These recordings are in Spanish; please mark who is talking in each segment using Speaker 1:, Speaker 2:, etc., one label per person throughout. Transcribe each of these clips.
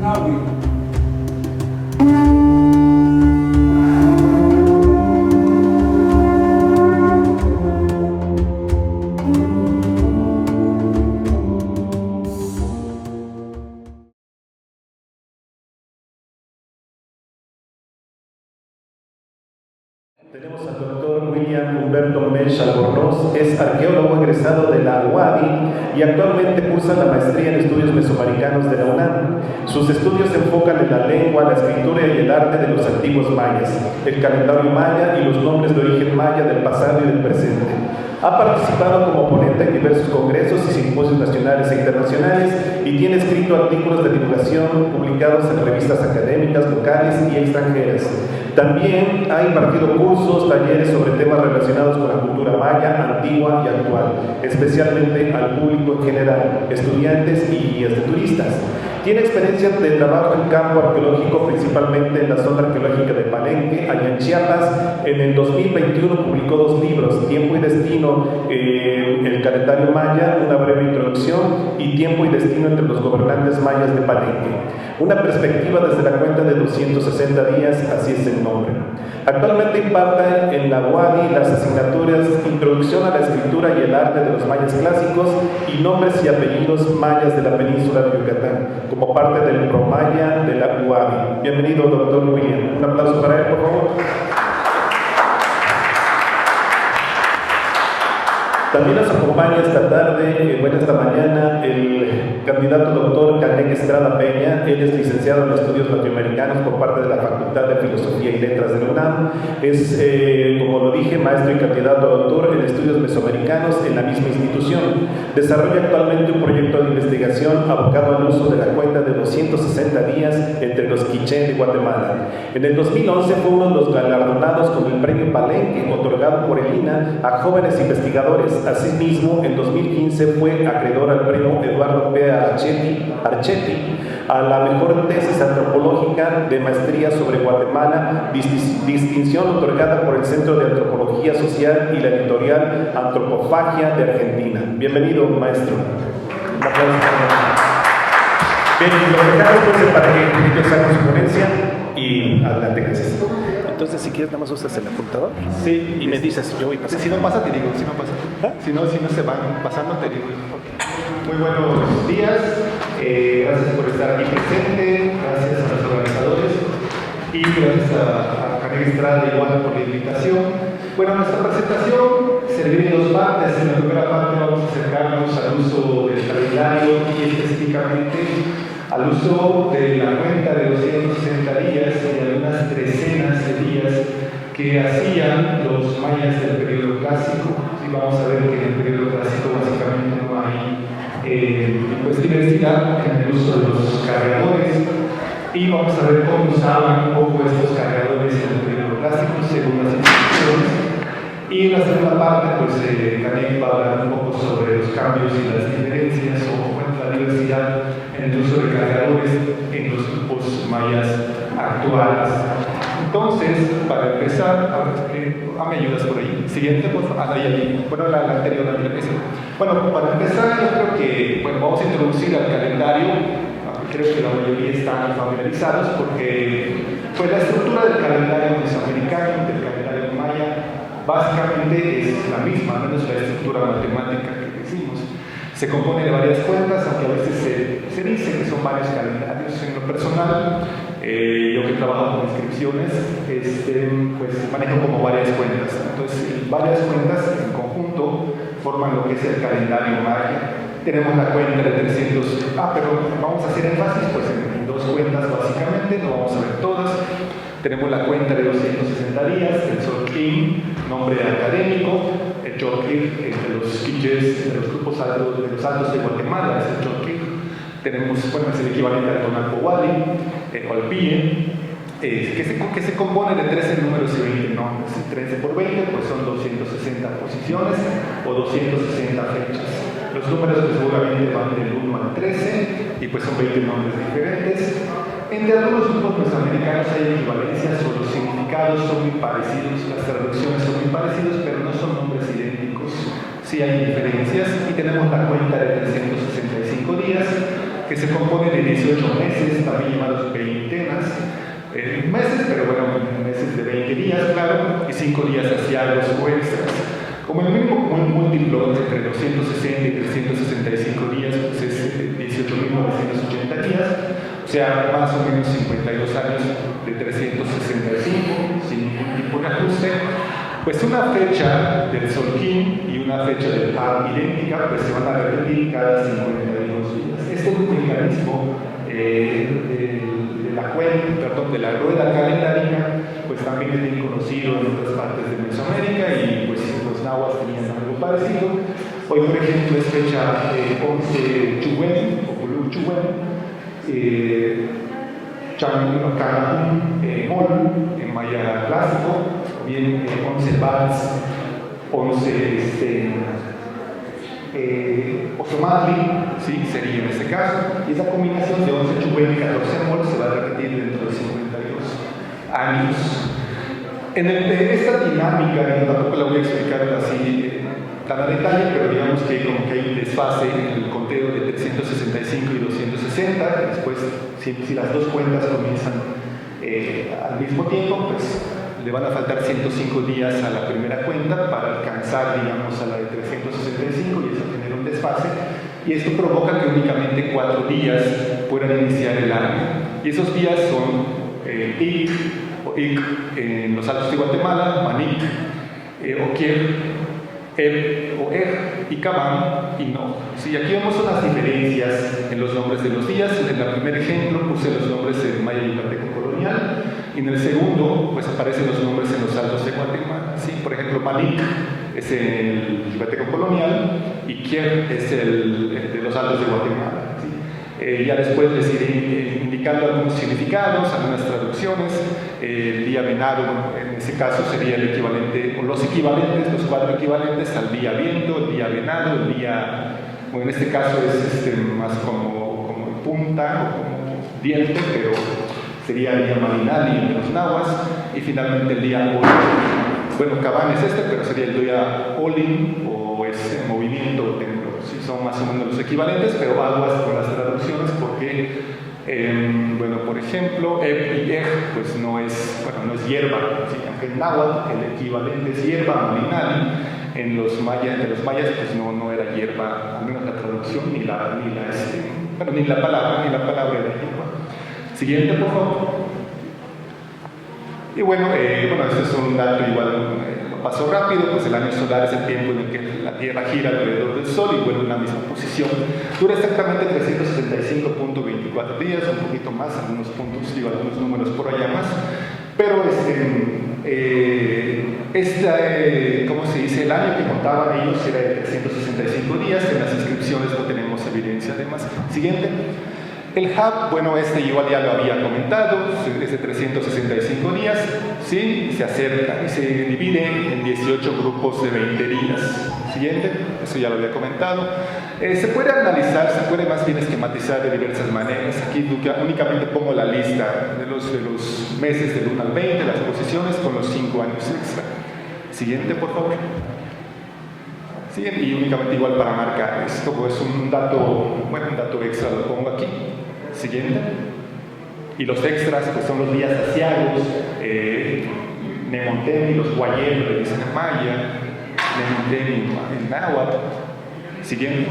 Speaker 1: audio.
Speaker 2: Tenemos al doctor William Humberto Mensch Albornoz, es arqueólogo egresado de la UADY y actualmente cursa la maestría en estudios mesoamericanos de la UNAM. Sus estudios se enfocan en la lengua, la escritura y el arte de los antiguos mayas, el calendario maya y los nombres de origen maya del pasado y del presente. Ha participado como ponente en diversos congresos y simposios nacionales e internacionales y tiene escrito artículos de divulgación publicados en revistas académicas locales y extranjeras. También ha impartido cursos, talleres sobre temas relacionados con la cultura maya, antigua y actual, especialmente al público en general, estudiantes y guías de turistas. Tiene experiencia de trabajo en campo arqueológico, principalmente en la zona arqueológica de Palenque, allá en Chiapas. En el 2021 publicó 2 libros, Tiempo y Destino, el calendario maya, una breve introducción, y Tiempo y Destino entre los gobernantes mayas de Palenque. Una perspectiva desde la cuenta de 260 días, así es el nombre. Actualmente imparte en la UADY las asignaturas Introducción a la Escritura y el Arte de los Mayas Clásicos y Nombres y Apellidos Mayas de la Península de Yucatán, como parte del ProMaya de la UADY. Bienvenido, doctor William. Un aplauso para él, por favor. También nos acompaña esta tarde, esta mañana, el candidato doctor Canek Estrada Peña. Él es licenciado en estudios latinoamericanos por parte de la Facultad de Filosofía y Letras de la UNAM. Es, como lo dije, maestro y candidato a doctor en estudios mesoamericanos en la misma institución. Desarrolla actualmente un proyecto de investigación abocado al uso de la cuenta de 260 días entre los quiché de Guatemala. En el 2011 fue uno de los galardonados con el premio Palenque, otorgado por el INAH a jóvenes investigadores. Asimismo, en 2015 fue acreedor al premio Eduardo P. Archetti a la mejor tesis antropológica de maestría sobre Guatemala, distinción otorgada por el Centro de Antropología Social y la editorial Antropofagia de Argentina. Bienvenido, maestro. Un aplauso. Bien, lo dejamos pues para que ellos hagan su ponencia y adelante, gracias. Entonces, si quieres, nada más usas el apuntador.
Speaker 3: Sí.
Speaker 2: Y me dices, yo voy pasando.
Speaker 3: Si no pasa, te digo, si no pasa. Si no se van pasando, te digo. Muy buenos días. Gracias por estar aquí presente. Gracias a los organizadores. Y gracias a Canek Estrada igual por la invitación. Bueno, nuestra presentación se divide en 2 partes. En la primera parte vamos a acercarnos al uso del calendario y específicamente al uso de la cuenta de 260 días y algunas trecenas de días que hacían los mayas del periodo clásico. Y vamos a ver que en el periodo clásico básicamente no hay diversidad en el uso de los cargadores, y vamos a ver cómo usaban un poco estos cargadores en el periodo clásico según las instrucciones. Y en la segunda parte, pues Canek va a hablar un poco sobre los cambios y las diferencias o la diversidad en el uso de cargadores en los grupos mayas actuales. Entonces, para empezar, me ayudas por ahí. Siguiente, por favor. Bueno, la anterior. Bueno, para empezar, yo creo que vamos a introducir al calendario. Creo que la mayoría están familiarizados porque la estructura del calendario mesoamericano, del calendario maya, básicamente es la misma, al menos la estructura matemática que decimos. Se compone de varias cuentas, aunque a veces se dice que son varios calendarios. En lo personal, yo que trabajo con inscripciones, pues manejo como varias cuentas. Entonces, varias cuentas en conjunto forman lo que es el calendario maya. Tenemos la cuenta de 300, pero vamos a hacer énfasis pues, en 2 cuentas básicamente, no vamos a ver todas. Tenemos la cuenta de 260 días, el Tzolk'in, nombre académico, el Chorquij, de los quichés, de los grupos altos de Guatemala, es el Chorquij. Tenemos, es el equivalente al Tonalpohualli, o al Pille, que se compone de 13 números y 20 nombres. 13 por 20, pues son 260 posiciones o 260 fechas. Los números pues, seguramente van del 1 al 13 y pues son 20 nombres diferentes. Entre algunos grupos mesoamericanos hay equivalencias o los significados son muy parecidos, las traducciones son muy parecidas, pero no son nombres idénticos. Sí hay diferencias y tenemos la cuenta de 365 días que se compone de 18 meses, también llamados veintenas, meses, pero bueno, meses de 20 días, claro, y 5 días asiagos o extras. Como el mínimo común múltiplo entre 260 y 365 días, pues es 18.980 días, o sea, más o menos 52 años de 365, sin ningún tipo de ajuste. Pues una fecha del Solquín y una fecha del Hab idéntica, pues se van a repetir cada 52 días. Este es un mecanismo de la rueda calendárica, pues también es bien conocido en otras partes de Mesoamérica y pues los nahuas tenían algo parecido. Hoy, por ejemplo, es fecha 11 Chuwen o Pulú Chuwen, Canajún Mol en maya clásico, o bien 11 Bats, 11 Osomatli, ¿sí? Sería en este caso, y esa combinación de 11 Chuwen y 14 Mol se va a repetir dentro de 52 años. Esta dinámica, tampoco la voy a explicar así tan a detalle, pero digamos que como que hay un desfase en el conteo de 365 y 260, después si las dos cuentas comienzan al mismo tiempo, pues le van a faltar 105 días a la primera cuenta para alcanzar, digamos, a la de 365 y eso genera un desfase y esto provoca que únicamente 4 días puedan iniciar el año y esos días son Ik o Ik en los Altos de Guatemala, Manic, Oquier, o y Cabán y no. Sí, aquí vemos unas diferencias en los nombres de los días. En el primer ejemplo puse los nombres en maya yucateco colonial y en el segundo pues aparecen los nombres en los Altos de Guatemala. Sí, por ejemplo, Manic es el yucateco colonial y Kier es el de los Altos de Guatemala. ¿Sí? Ya después les iré indicando algunos significados, algunas traducciones. El día venado, en ese caso sería el equivalente, o los equivalentes, los 4 equivalentes al día viento, el día venado, el día, bueno, en este caso es más como punta o como viento, pero sería el día marinali de los nahuas, y finalmente el día olin. Bueno, Cabán es pero sería el día olin o es movimiento o temblor. Sí, son más o menos los equivalentes, pero aguas con las traducciones porque bueno, por ejemplo, y pues no es hierba, ¿sí? Aunque en náhuatl el equivalente es hierba marinali, en los mayas pues no era hierba, al menos la traducción ni la palabra era hierba. Siguiente, por favor. Y bueno, este es un dato igual, lo paso rápido, pues el año solar es el tiempo en el que la Tierra gira alrededor del Sol y vuelve a una misma posición. Dura exactamente 365.24 días, un poquito más, algunos puntos, algunos números por allá más, pero ¿cómo se dice? El año que contaban ellos era de 365 días, en las inscripciones no tenemos evidencia además. Siguiente. El Hab, bueno, igual ya lo había comentado, es de 365 días, ¿sí? Se acerca y se divide en 18 grupos de 20 días. Siguiente, eso ya lo había comentado. Se puede analizar, se puede más bien esquematizar de diversas maneras. Aquí únicamente pongo la lista de los meses del 1 al 20, las posiciones con los 5 años extra. Siguiente, por favor. Y únicamente igual para marcar esto, pues un dato extra lo pongo aquí. Siguiente. Y los extras, pues son los días asiagos, Nemonteni, los guayeros, le dicen en maya, Nemonteni en náhuatl. Siguiente.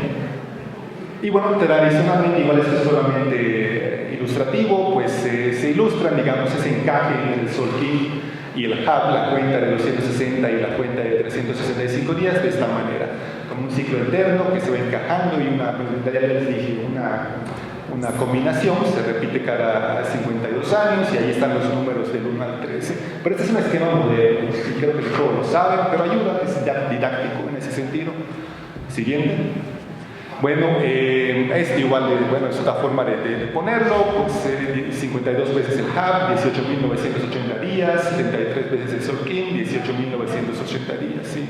Speaker 3: Y bueno, tradicionalmente, igual esto es solamente ilustrativo, pues se ilustran, digamos, ese encaje en el Solquín y el Hab, la cuenta de 260 y la cuenta de 365 días de esta manera, como un ciclo eterno que se va encajando y ya les dije, una combinación, se repite cada 52 años y ahí están los números del 1 al 13. Pero este es un esquema moderno, y creo que todos lo saben, pero ayuda, es didáctico en ese sentido. Siguiente. Bueno, igual, es otra forma de ponerlo, pues 52 veces el Hab, 18.980 días, 73 veces el Solquín, 18.980 días, ¿sí?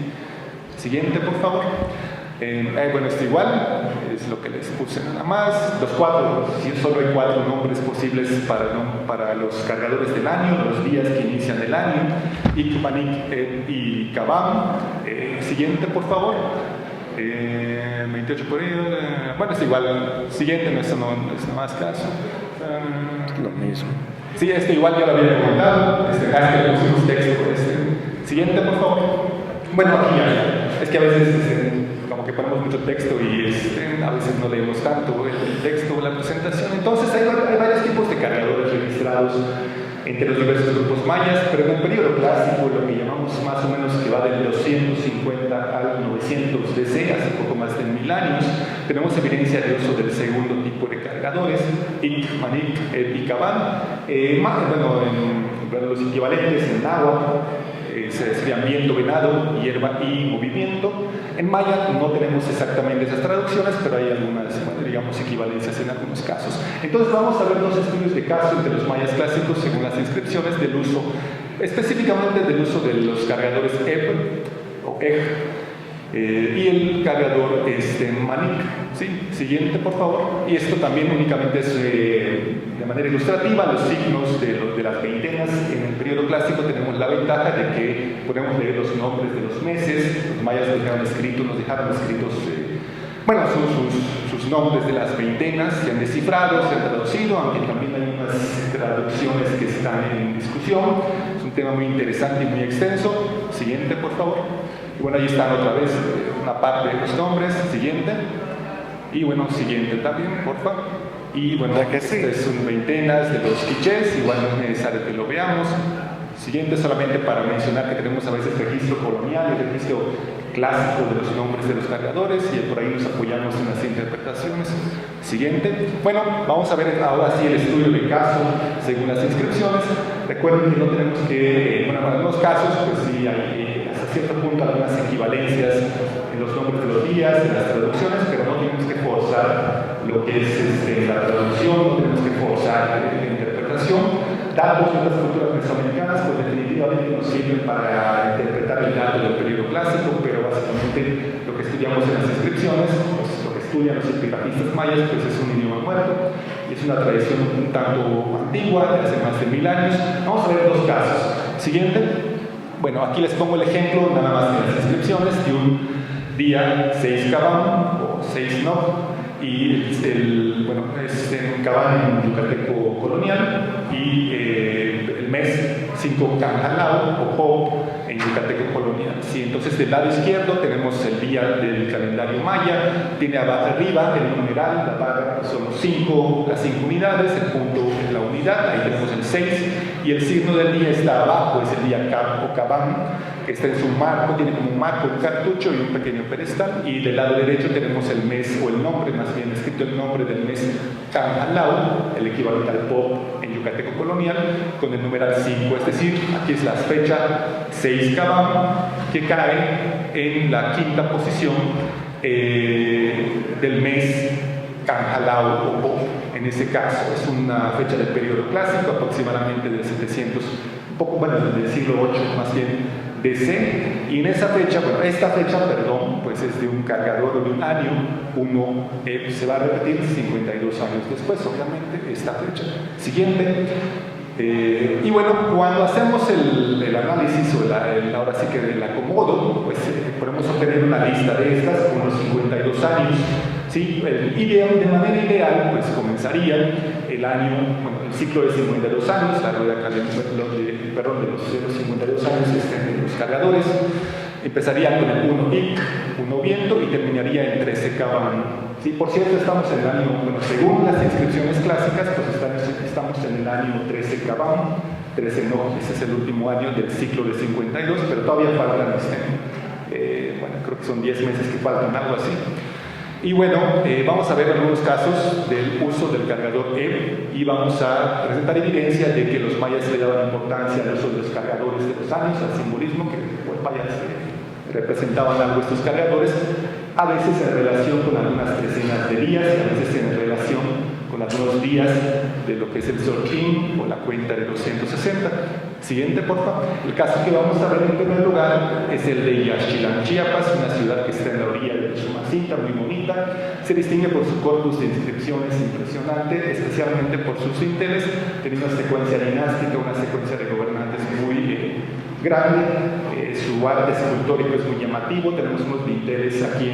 Speaker 3: Siguiente, por favor. Igual, es lo que les puse nada más. Los 4, solo hay 4 nombres posibles para los cargadores del año, los días que inician el año, Ik, Manic y Cabán. Siguiente, por favor.
Speaker 1: 28 por ahí. Bueno, es igual. Siguiente, no, eso no es más caso.
Speaker 4: Lo mismo.
Speaker 1: Sí, igual ya lo había comentado. Acá le pusimos texto por Siguiente, por favor. Bueno, aquí ya. Es que a veces como que ponemos mucho texto y a veces no leemos tanto el texto o la presentación. Entonces hay varios tipos de cargadores registrados entre los diversos grupos mayas, pero en el periodo clásico, lo que llamamos más o menos que va del 250 al 900 DC, hace poco más de 1000 años, tenemos evidencia de uso del segundo tipo de cargadores, Ik, Manik, y Kaban. Bueno, en los equivalentes en náhuatl serían viento, venado, hierba y movimiento. En maya no tenemos exactamente esas traducciones, pero hay algunas, digamos, equivalencias en algunos casos. Entonces vamos a ver dos estudios de caso entre los mayas clásicos según las inscripciones del uso, específicamente del uso de los cargadores Eb o Eg y el cargador Manik. ¿Sí? Siguiente, por favor. Y esto también únicamente es de manera ilustrativa, los signos de las veintenas. En el periodo clásico tenemos la ventaja de que podemos leer los nombres de los meses. Los mayas nos dejaron escritos bueno, sus nombres de las veintenas, se han descifrado, se han traducido, aunque también hay unas traducciones que están en discusión. Es un tema muy interesante y muy extenso. Siguiente, por favor. Y bueno, ahí están otra vez una parte de los nombres. Siguiente. Y bueno, siguiente también, por favor. Y bueno, estas son veintenas de los quichés, igual no es necesario que lo veamos. Siguiente, solamente para mencionar que tenemos a veces registro colonial, el registro clásico de los nombres de los cargadores, y por ahí nos apoyamos en las interpretaciones. Siguiente. Bueno, vamos a ver ahora sí el estudio de caso según las inscripciones. Recuerden que no tenemos que, bueno, en algunos casos, pues sí hay hasta cierto punto algunas equivalencias en los nombres de los días, en las traducciones, pero no tenemos que forzar lo que es la traducción, no tenemos que forzar la interpretación. Datos de otras culturas mesoamericanas, pues definitivamente nos sirven para interpretar el dato del periodo clásico, pero básicamente lo que estudiamos en las inscripciones, pues lo que estudian los epigrafistas mayas, pues es un idioma muerto, y es una tradición un tanto antigua, de hace más de 1000 años. Vamos a ver dos casos. Siguiente. Bueno, aquí les pongo el ejemplo, nada más de las inscripciones, de un día 6 Cabán o 6 No, y bueno, es en Cabán, en yucateco colonial, y el mes 5 Canjalao o Po en yucateco colonial. Sí, entonces del lado izquierdo tenemos el día del calendario maya, tiene abajo arriba el numeral, la barra son las 5 unidades, el punto es la unidad, ahí tenemos el 6, y el signo del día está abajo, es el día Cab o Cabán, que está en su marco, tiene como un marco, un cartucho y un pequeño pedestal, y del lado derecho tenemos el mes, o el nombre, más bien escrito el nombre del mes Canjalao, el equivalente al Po en yucateco colonial, con el numeral 5, es decir, aquí es la fecha 6 Cabán, que cae en la quinta posición del mes Canjalao o Po. En ese caso es una fecha del periodo clásico, aproximadamente del 700, un poco, bueno, del siglo VIII más bien, DC, y en esa fecha, bueno, esta fecha, perdón, pues es de un cargador de un año, se va a repetir 52 años después, obviamente, esta fecha. Siguiente. Y bueno, cuando hacemos el análisis o ahora sí que el acomodo, pues podemos obtener una lista de estas con los 52 años. ¿Sí? De manera ideal, pues comenzaría el año, bueno, el ciclo de 52 años, la rueda de los 52 años de los cargadores, empezaría con el 1 Ik, 1 viento, y terminaría en 13 Cabán. Sí, por cierto, estamos en el año, bueno, según las inscripciones clásicas, pues estamos en el año 13 Cabán, 13 No, ese es el último año del ciclo de 52, pero todavía faltan, bueno, creo que son 10 meses que faltan, algo así. Y bueno, vamos a ver algunos casos del uso del cargador Eb, y vamos a presentar evidencia de que los mayas le daban importancia al uso de los cargadores de los años, al simbolismo que los mayas representaban algo estos cargadores, a veces en relación con algunas decenas de días, a veces en relación con algunos días de lo que es el sortín o la cuenta de 260. Siguiente, por favor. El caso que vamos a ver en primer lugar es el de Yaxchilán, Chiapas, una ciudad que está en la orilla de Sumacita, muy bonita. Se distingue por su corpus de inscripciones impresionante, especialmente por sus dinteles. Tiene una secuencia dinástica, una secuencia de gobernantes muy grande. su arte escultórico es muy llamativo. Tenemos unos dinteles aquí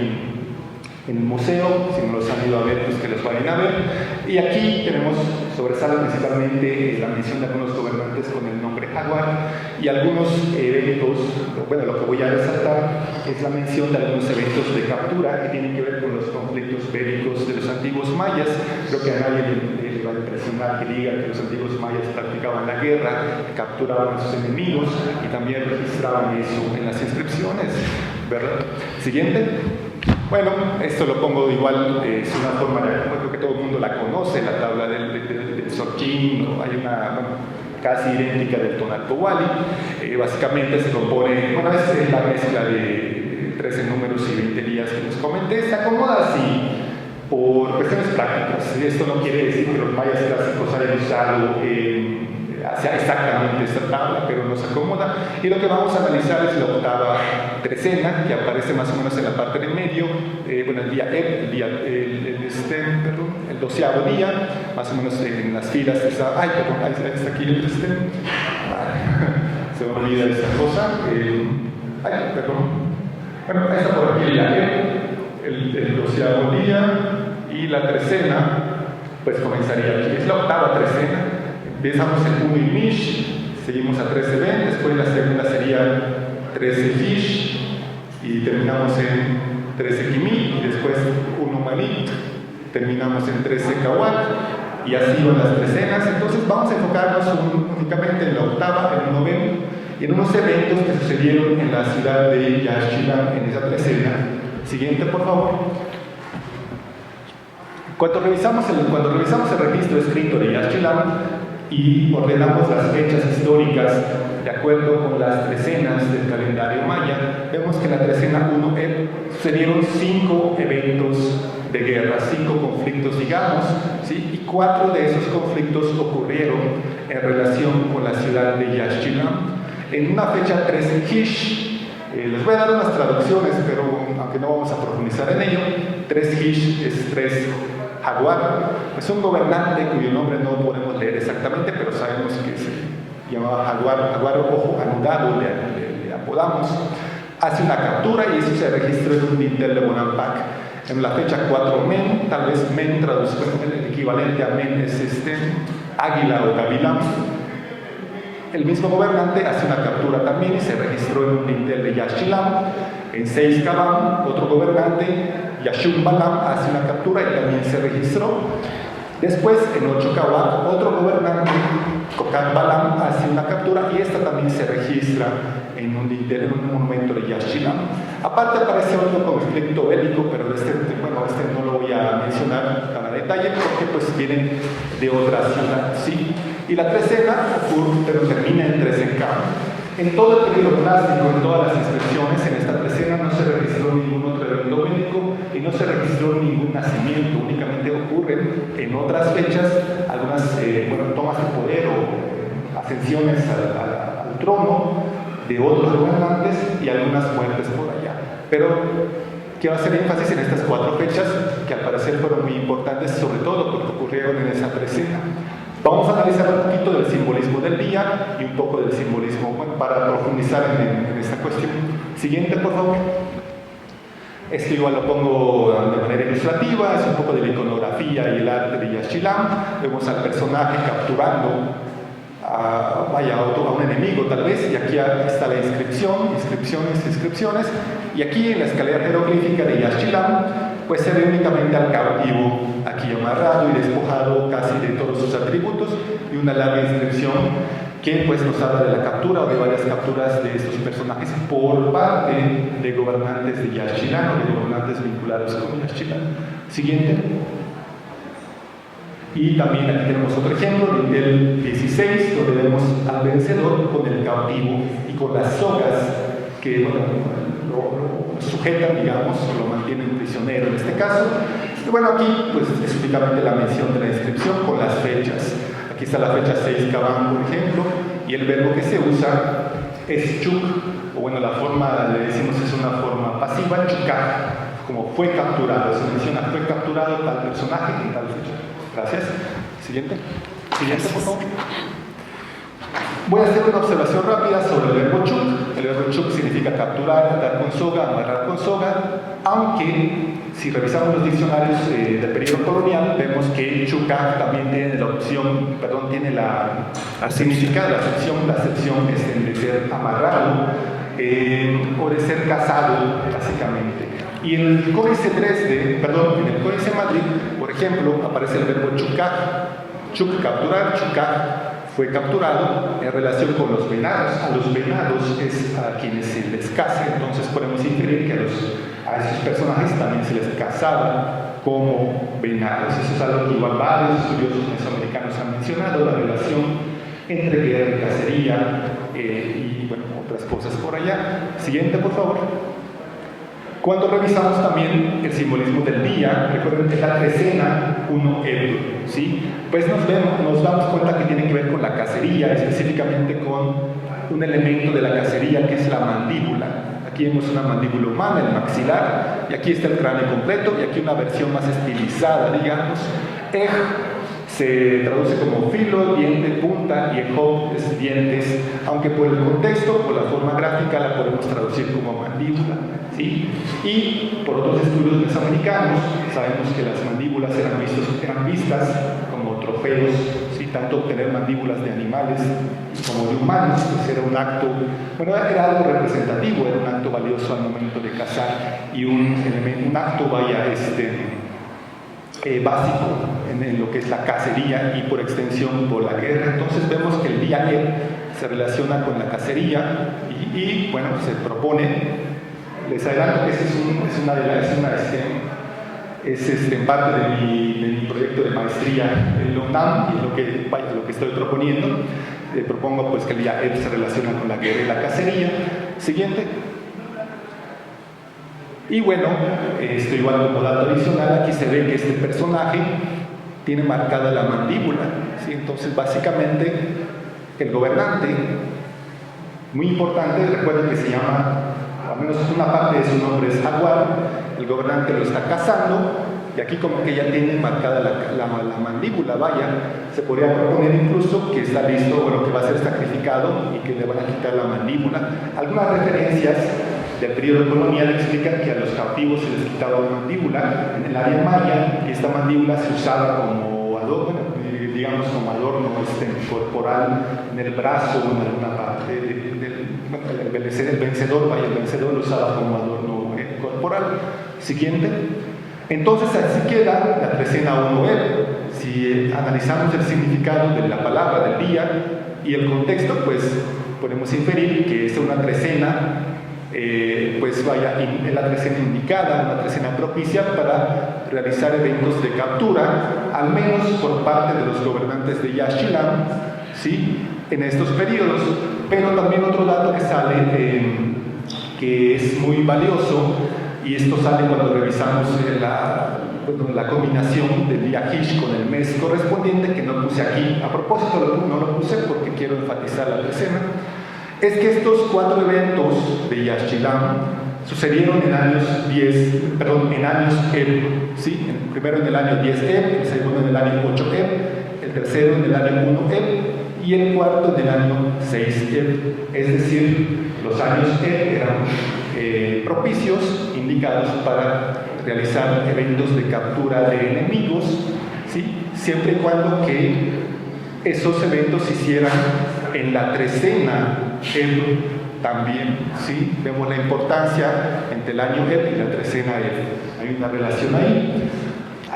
Speaker 1: en el museo, si no los han ido a ver, pues que los vayan a ver. Y aquí sobresale principalmente la mención de algunos gobernantes con el nombre Jaguar y algunos eventos. Bueno, lo que voy a resaltar es la mención de algunos eventos de captura que tienen que ver con los conflictos bélicos de los antiguos mayas. Creo que a nadie le va a impresionar que diga que los antiguos mayas practicaban la guerra, capturaban a sus enemigos y también registraban eso en las inscripciones, ¿verdad? Siguiente. Bueno, esto lo pongo igual, es una forma, creo que todo el mundo la conoce, la tabla del Xochín, ¿no? Hay una casi idéntica del Tonalpohualli. Básicamente se compone, bueno, es la mezcla de 13 números y 20 días que les comenté. Se acomoda así por cuestiones prácticas. Esto no quiere decir que los mayas clásicos hayan usado hacia exactamente esta tabla, pero nos acomoda. Y lo que vamos a analizar es la octava trecena, que aparece más o menos en la parte de medio, bueno, el día el 12º día, más o menos en las filas está, ahí está aquí el se me olvida esta cosa, bueno, ahí está por aquí el 12º día, y la trecena, pues comenzaría aquí, es la octava trecena. Empezamos en 1 Imish, seguimos a 13 Ben, después la segunda sería 13 Fish y terminamos en 13 Kimi, y después 1 Manit, terminamos en 13 Kawak, y así van las trecenas. Entonces vamos a enfocarnos únicamente en la octava, en el noveno, y en unos eventos que sucedieron en la ciudad de Yaxchilán en esa trecena. Siguiente, por favor. Cuando revisamos el registro escrito de Yaxchilán, y ordenamos las fechas históricas de acuerdo con las trecenas del calendario maya, vemos que en la trecena 1 sucedieron 5 eventos de guerra, 5 conflictos, digamos, ¿sí? Y 4 de esos conflictos ocurrieron en relación con la ciudad de Yaxchilán. En una fecha 13 Hish, les voy a dar unas traducciones, pero aunque no vamos a profundizar en ello, 3 Hish es 3 Jaguar, es un gobernante cuyo nombre no podemos leer exactamente, pero sabemos que se llamaba Jaguar Ojo Anudado, le apodamos. Hace una captura y eso se registró en un dintel de Bonampak. En la fecha 4 Men, tal vez Men traducido, el equivalente a Men es águila o gavilán. El mismo gobernante hace una captura también y se registró en un dintel de Yaxchilán. En 6 Kabam, otro gobernante, Yashum Balam, hace una captura y también se registró. Después, en 8 Kawak, otro gobernante, Kokat Balam, hace una captura y esta también se registra en un dintel, en un monumento de Yaxchilán. Aparte aparece otro conflicto bélico, pero este no lo voy a mencionar tan a detalle porque pues vienen de otra ciudad, ¿sí? Y la trecena termina en 13 Kabam. En todo el periodo clásico, en todas las inscripciones, en esta trecena no se registró ningún otro evento bélico y no se registró ningún nacimiento, únicamente ocurren en otras fechas algunas tomas de poder o ascensiones al trono de otros gobernantes y algunas muertes por allá. Pero quiero hacer énfasis en estas 4 fechas que al parecer fueron muy importantes, sobre todo porque ocurrieron en esa trecena. Vamos a analizar un poquito del simbolismo del día y un poco del simbolismo, para profundizar en esta cuestión. Siguiente, por favor. Esto igual lo pongo de manera ilustrativa, es un poco de la iconografía y el arte de Yaxchilán. Vemos al personaje capturando a un enemigo tal vez, y aquí está la inscripción, inscripciones, y aquí en la escalera jeroglífica de Yaxchilán, pues se ve únicamente al cautivo aquí amarrado y despojado casi de todos sus atributos, y una larga inscripción que pues nos habla de la captura o de varias capturas de estos personajes por parte de gobernantes de Yaxchilán o de gobernantes vinculados con Yaxchilán. Siguiente. Y también aquí tenemos otro ejemplo del 16, donde vemos al vencedor con el cautivo y con las sogas que lo sujetan, digamos, o lo mantienen prisionero en este caso. Y bueno, aquí pues es únicamente la mención de la inscripción con las fechas. Aquí está la fecha 6 Kabam, por ejemplo, y el verbo que se usa es chuk, o bueno, la forma, le decimos, es una forma pasiva, chukar, como fue capturado, se menciona fue capturado tal personaje en tal fecha. Gracias. Siguiente, por favor. Voy a hacer una observación rápida sobre el verbo chuk. El verbo chuk significa capturar, dar con soga, amarrar con soga, aunque si revisamos los diccionarios del periodo colonial, vemos que chukak también tiene la opción, perdón, tiene la significado, la acepción es de ser amarrado o de ser casado, básicamente. Y en el Códice Dresde, perdón, en el Códice Madrid, por ejemplo, aparece el verbo chukak, chuk, capturar, chukak, fue capturado en relación con los venados. A los venados es a quienes se les casa, entonces podemos inferir que a esos personajes también se les casaba como venados. Eso es algo que igual varios estudiosos mesoamericanos han mencionado, la relación entre guerra y cacería y bueno, otras cosas por allá. Siguiente, por favor. Cuando revisamos también el simbolismo del día, recuerden que es la trecena 1 ¿sí? Pues nos damos cuenta que tiene que ver con la cacería, específicamente con un elemento de la cacería que es la mandíbula. Aquí vemos una mandíbula humana, el maxilar, y aquí está el cráneo completo, y aquí una versión más estilizada, digamos. Se traduce como filo, diente, punta, y ejop es dientes, aunque por el contexto, por la forma gráfica, la podemos traducir como mandíbula, ¿sí? Y por otros estudios mesoamericanos, sabemos que las mandíbulas eran vistas como trofeos, ¿sí? Tanto obtener mandíbulas de animales como de humanos, pues era un acto, bueno, era algo representativo, era un acto valioso al momento de cazar, y un acto, básico en lo que es la cacería y por extensión por la guerra. Entonces vemos que el día se relaciona con la cacería y bueno, se propone, les adelanto que esa es parte de mi proyecto de maestría en la UNAM y lo que estoy proponiendo. Propongo pues que el día se relaciona con la guerra y la cacería. Siguiente. Y bueno, esto igual como dato adicional, aquí se ve que este personaje tiene marcada la mandíbula, ¿sí? Entonces básicamente el gobernante, muy importante, recuerden que se llama, al menos una parte de su nombre es Jaguar, el gobernante lo está cazando, y aquí como que ya tiene marcada la mandíbula, vaya, se podría proponer incluso que está listo, bueno, que va a ser sacrificado y que le van a quitar la mandíbula. Algunas referencias del periodo colonial explican que a los cautivos se les quitaba la mandíbula en el área maya, y esta mandíbula se usaba como adorno, digamos como adorno corporal en el brazo o en alguna parte el vencedor lo usaba como adorno corporal. Siguiente. Entonces así queda la trecena 1 Si analizamos el significado de la palabra del día y el contexto, pues podemos inferir que es una trecena, pues vaya, es la trecena indicada, una trecena propicia para realizar eventos de captura, al menos por parte de los gobernantes de Yaxchilán, ¿sí? En estos periodos. Pero también otro dato que sale, que es muy valioso, y esto sale cuando revisamos la combinación del día Hish con el mes correspondiente, que no puse aquí. A propósito, no lo puse porque quiero enfatizar la trecena. Es que estos 4 eventos de Yaxchilán sucedieron en años ¿sí? El primero en el año 10 el segundo en el año 8 el tercero en el año 1 y el cuarto en el año 6 Es decir, los años eran propicios, indicados para realizar eventos de captura de enemigos, ¿sí? Siempre y cuando que esos eventos se hicieran en la trecena también, ¿sí? Vemos la importancia entre el año y la trecena hay una relación ahí.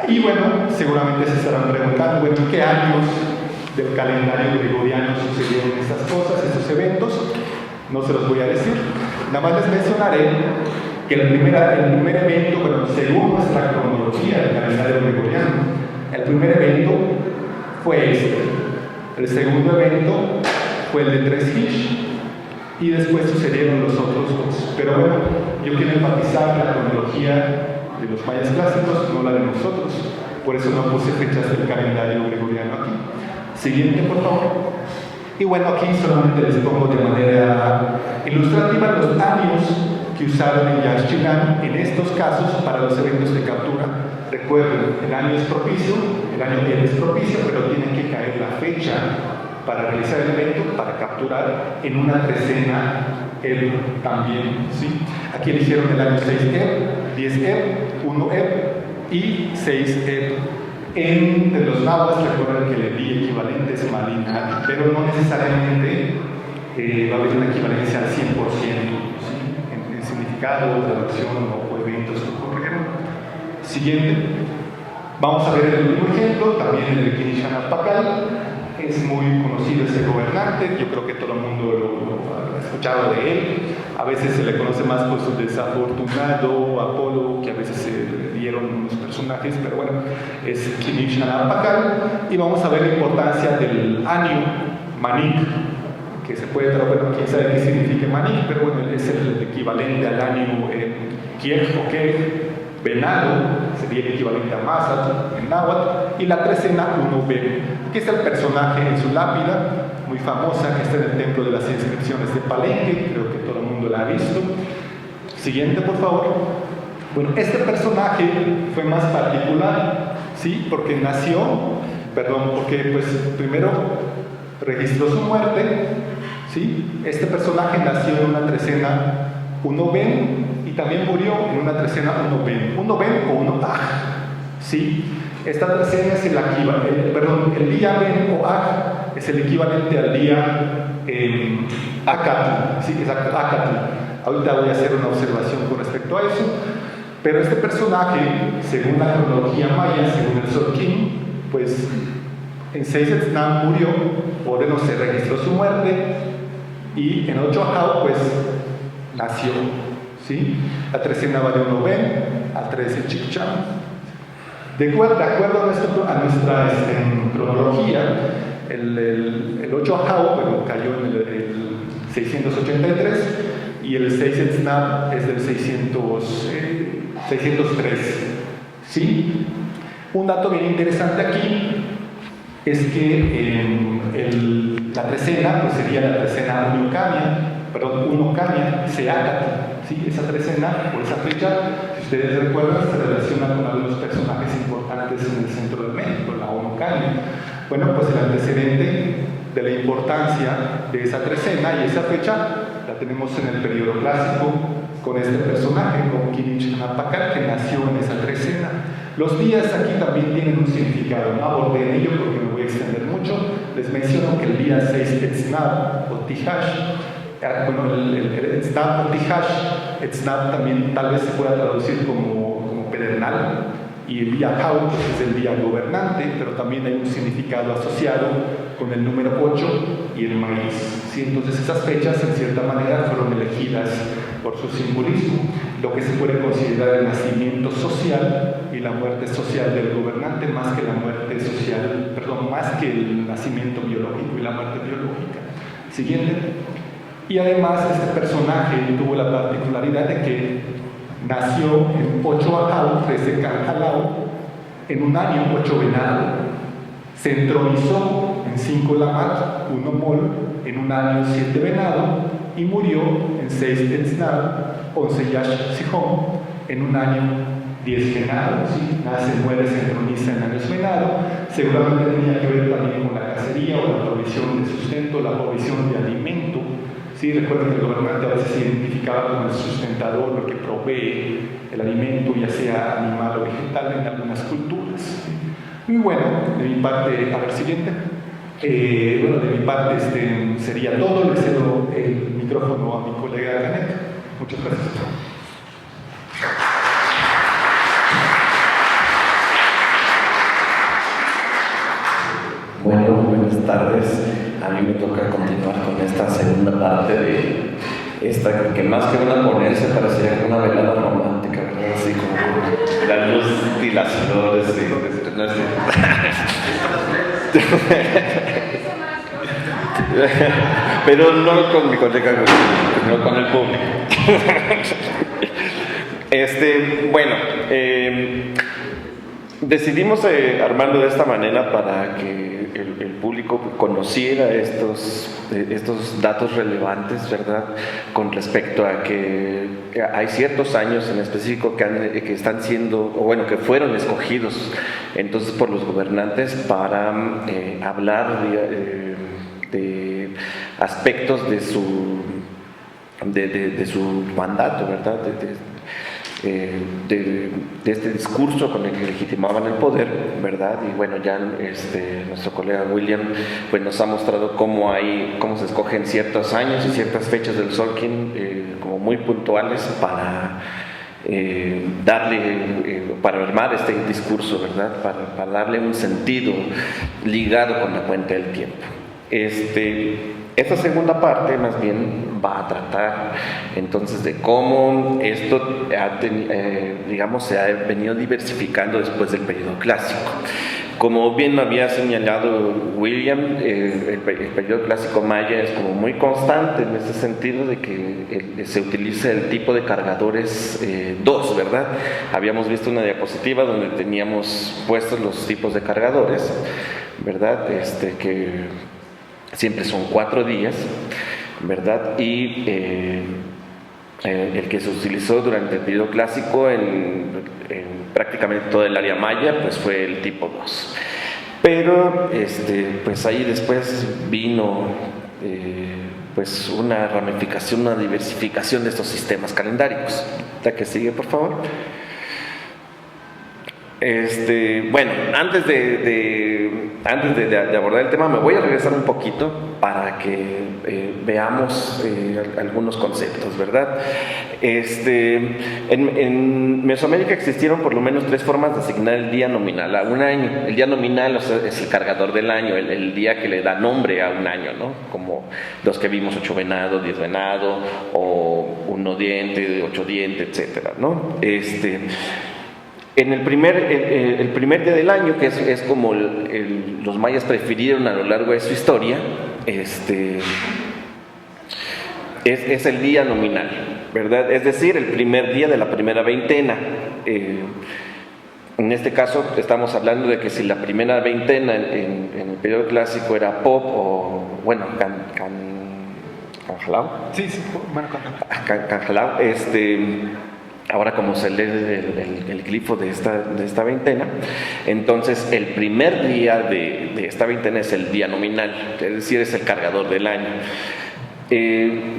Speaker 1: Y bueno, seguramente se estarán preguntando, bueno, ¿en qué años del calendario gregoriano sucedieron estas cosas, estos eventos? No se los voy a decir, nada más les mencionaré que el primer evento, bueno, según nuestra cronología del calendario gregoriano, el primer evento fue el segundo evento fue el de 3 Hish, y después sucedieron los otros 2. Pero bueno, yo quiero enfatizar la cronología de los mayas clásicos, no la de nosotros, por eso no puse fechas del calendario gregoriano aquí. Siguiente, por favor. Y bueno, aquí solamente les pongo de manera ilustrativa los años que usaron en Yaxchilán en estos casos para los eventos de captura. Recuerden, el año es propicio, el año es propicio, pero tiene que caer la fecha para realizar el evento, para capturar en una trecena Eb también, ¿sí? Aquí eligieron el año 6 Eb, 10 Eb, 1 Eb y 6 Eb. De los náhuatl recuerden que el día equivalente es Malina, pero no necesariamente va a haber una equivalencia al 100%, ¿sí? en significado, traducción o eventos que ocurrieron. Siguiente. Vamos a ver el último ejemplo, también el de Quinichana Pacal. Es muy conocido ese gobernante, yo creo que todo el mundo lo ha escuchado de él. A veces se le conoce más por su desafortunado Apolo, que a veces se le dieron unos personajes, pero bueno, es Quinichana Pacal. Y vamos a ver la importancia del año Manik, que se puede traducir, bueno, quién sabe qué significa Manik, pero bueno, es el equivalente al año Kiej o Kej. Venado sería el equivalente a Mazatl en náhuatl, y la trecena Uno-Ben, que es el personaje en su lápida, muy famosa, que está en el templo de las inscripciones de Palenque, creo que todo el mundo la ha visto. Siguiente, por favor. Bueno, este personaje fue más particular, ¿sí? Porque pues primero registró su muerte, ¿sí? Este personaje nació en una trecena Uno-Ben, también murió en una trecena Uno-Ben o Uno-Aj, ¿sí? Esta trecena es el día Ben o Aj es el equivalente al día Acatl, ¿sí? Exacto, Acatl. Ahorita voy a hacer una observación con respecto a eso, pero este personaje, según la cronología maya, según el Sorquín, pues en Seisetznan murió, por eso se registró su muerte, y en Ochoajao, pues nació. ¿Sí? La trecena va de Uno-Ben al 13 Chiccham. De acuerdo a nuestra cronología, el 8 Ajao, bueno, cayó en el 683 y el 6 Etznab es del 603. ¿Sí? Un dato bien interesante aquí es que la trecena pues sería la trecena Uno-Camia, Seacatl. ¿Sí? Esa trecena, por esa fecha, si ustedes recuerdan, se relaciona con algunos personajes importantes en el centro de México, la Uno-Camia. Bueno, pues el antecedente de la importancia de esa trecena y esa fecha la tenemos en el periodo clásico con este personaje, con Quinichana Pacal, que nació en esa trecena. Los días aquí también tienen un significado, no abordé en ello porque me voy a extender mucho. Les menciono que el día 6 Etznab o Tijash, bueno, el Etznab o Tijash, Etznab también tal vez se pueda traducir como pedernal, y el día Jau pues es el día gobernante, pero también hay un significado asociado con el número 8 y el maíz. ¿Sí? Entonces esas fechas en cierta manera fueron elegidas por su simbolismo, lo que se puede considerar el nacimiento social y la muerte social del gobernante, más que la muerte social, más que el nacimiento biológico y la muerte biológica. Siguiente. Y además este personaje tuvo la particularidad de que nació en 8 Ajau, 13 Canjalao, en un año 8 Venado. Se entronizó en 5 Lamat, 1 Mol, en un año 7 Venado, y murió en 6 Etznab, 11 Yash Sijón, en un año 10 Venado. ¿Sí? Nace, muere, se entroniza en años Venado. Seguramente tenía que ver también con la cacería o la provisión de sustento, la provisión de alimento. Sí, recuerden que el gobernante a veces se identificaba como el sustentador, lo que provee el alimento, ya sea animal o vegetal, en algunas culturas. Muy bueno, de mi parte, a ver, siguiente. Bueno, de mi parte sería todo. Le cedo el micrófono a mi colega Janet. Muchas gracias.
Speaker 5: Bueno, buenas tardes. A mí me toca continuar con esta segunda parte de esta, que más que una ponencia parecía una velada romántica, ¿verdad? Así como la luz y las flores. Pero no con mi colega, sino con el público. Bueno, decidimos armarlo de esta manera para que el público conociera estos datos relevantes, ¿verdad? Con respecto a que hay ciertos años en específico que están siendo, o bueno, que fueron escogidos entonces por los gobernantes para hablar aspectos de su mandato, ¿verdad? De este discurso con el que legitimaban el poder, ¿verdad? Y bueno, ya nuestro colega William pues nos ha mostrado cómo se escogen ciertos años y ciertas fechas del Tzolk'in como muy puntuales para para armar este discurso, ¿verdad? Para darle un sentido ligado con la cuenta del tiempo. Esta segunda parte más bien va a tratar entonces de cómo esto se ha venido diversificando después del periodo clásico. Como bien había señalado William, el periodo clásico maya es como muy constante en ese sentido de que se utiliza el tipo de cargadores 2, ¿verdad? Habíamos visto una diapositiva donde teníamos puestos los tipos de cargadores, ¿verdad? Que siempre son 4 días, ¿verdad? Y el que se utilizó durante el periodo clásico en prácticamente todo el área maya pues fue el tipo 2, pero pues ahí después vino pues una ramificación, una diversificación de estos sistemas calendáricos. La que sigue, por favor. Bueno, antes de abordar el tema me voy a regresar un poquito para que veamos algunos conceptos, ¿verdad? En Mesoamérica existieron por lo menos 3 formas de asignar el día nominal a un año. El día nominal, o sea, es el cargador del año, el día que le da nombre a un año, ¿no? Como los que vimos 8 venado, 10 venado, o 1 diente, 8 diente, etcétera, ¿no? En el primer día del año, que es como los mayas prefirieron a lo largo de su historia, es el día nominal, ¿verdad? Es decir, el primer día de la primera veintena. En este caso estamos hablando de que si la primera veintena en el periodo clásico era Pop o, bueno, Canjalao.
Speaker 1: Sí, bueno,
Speaker 5: Canjalao, ahora como se lee el glifo de esta veintena, entonces el primer día de esta veintena es el día nominal, es decir, es el cargador del año.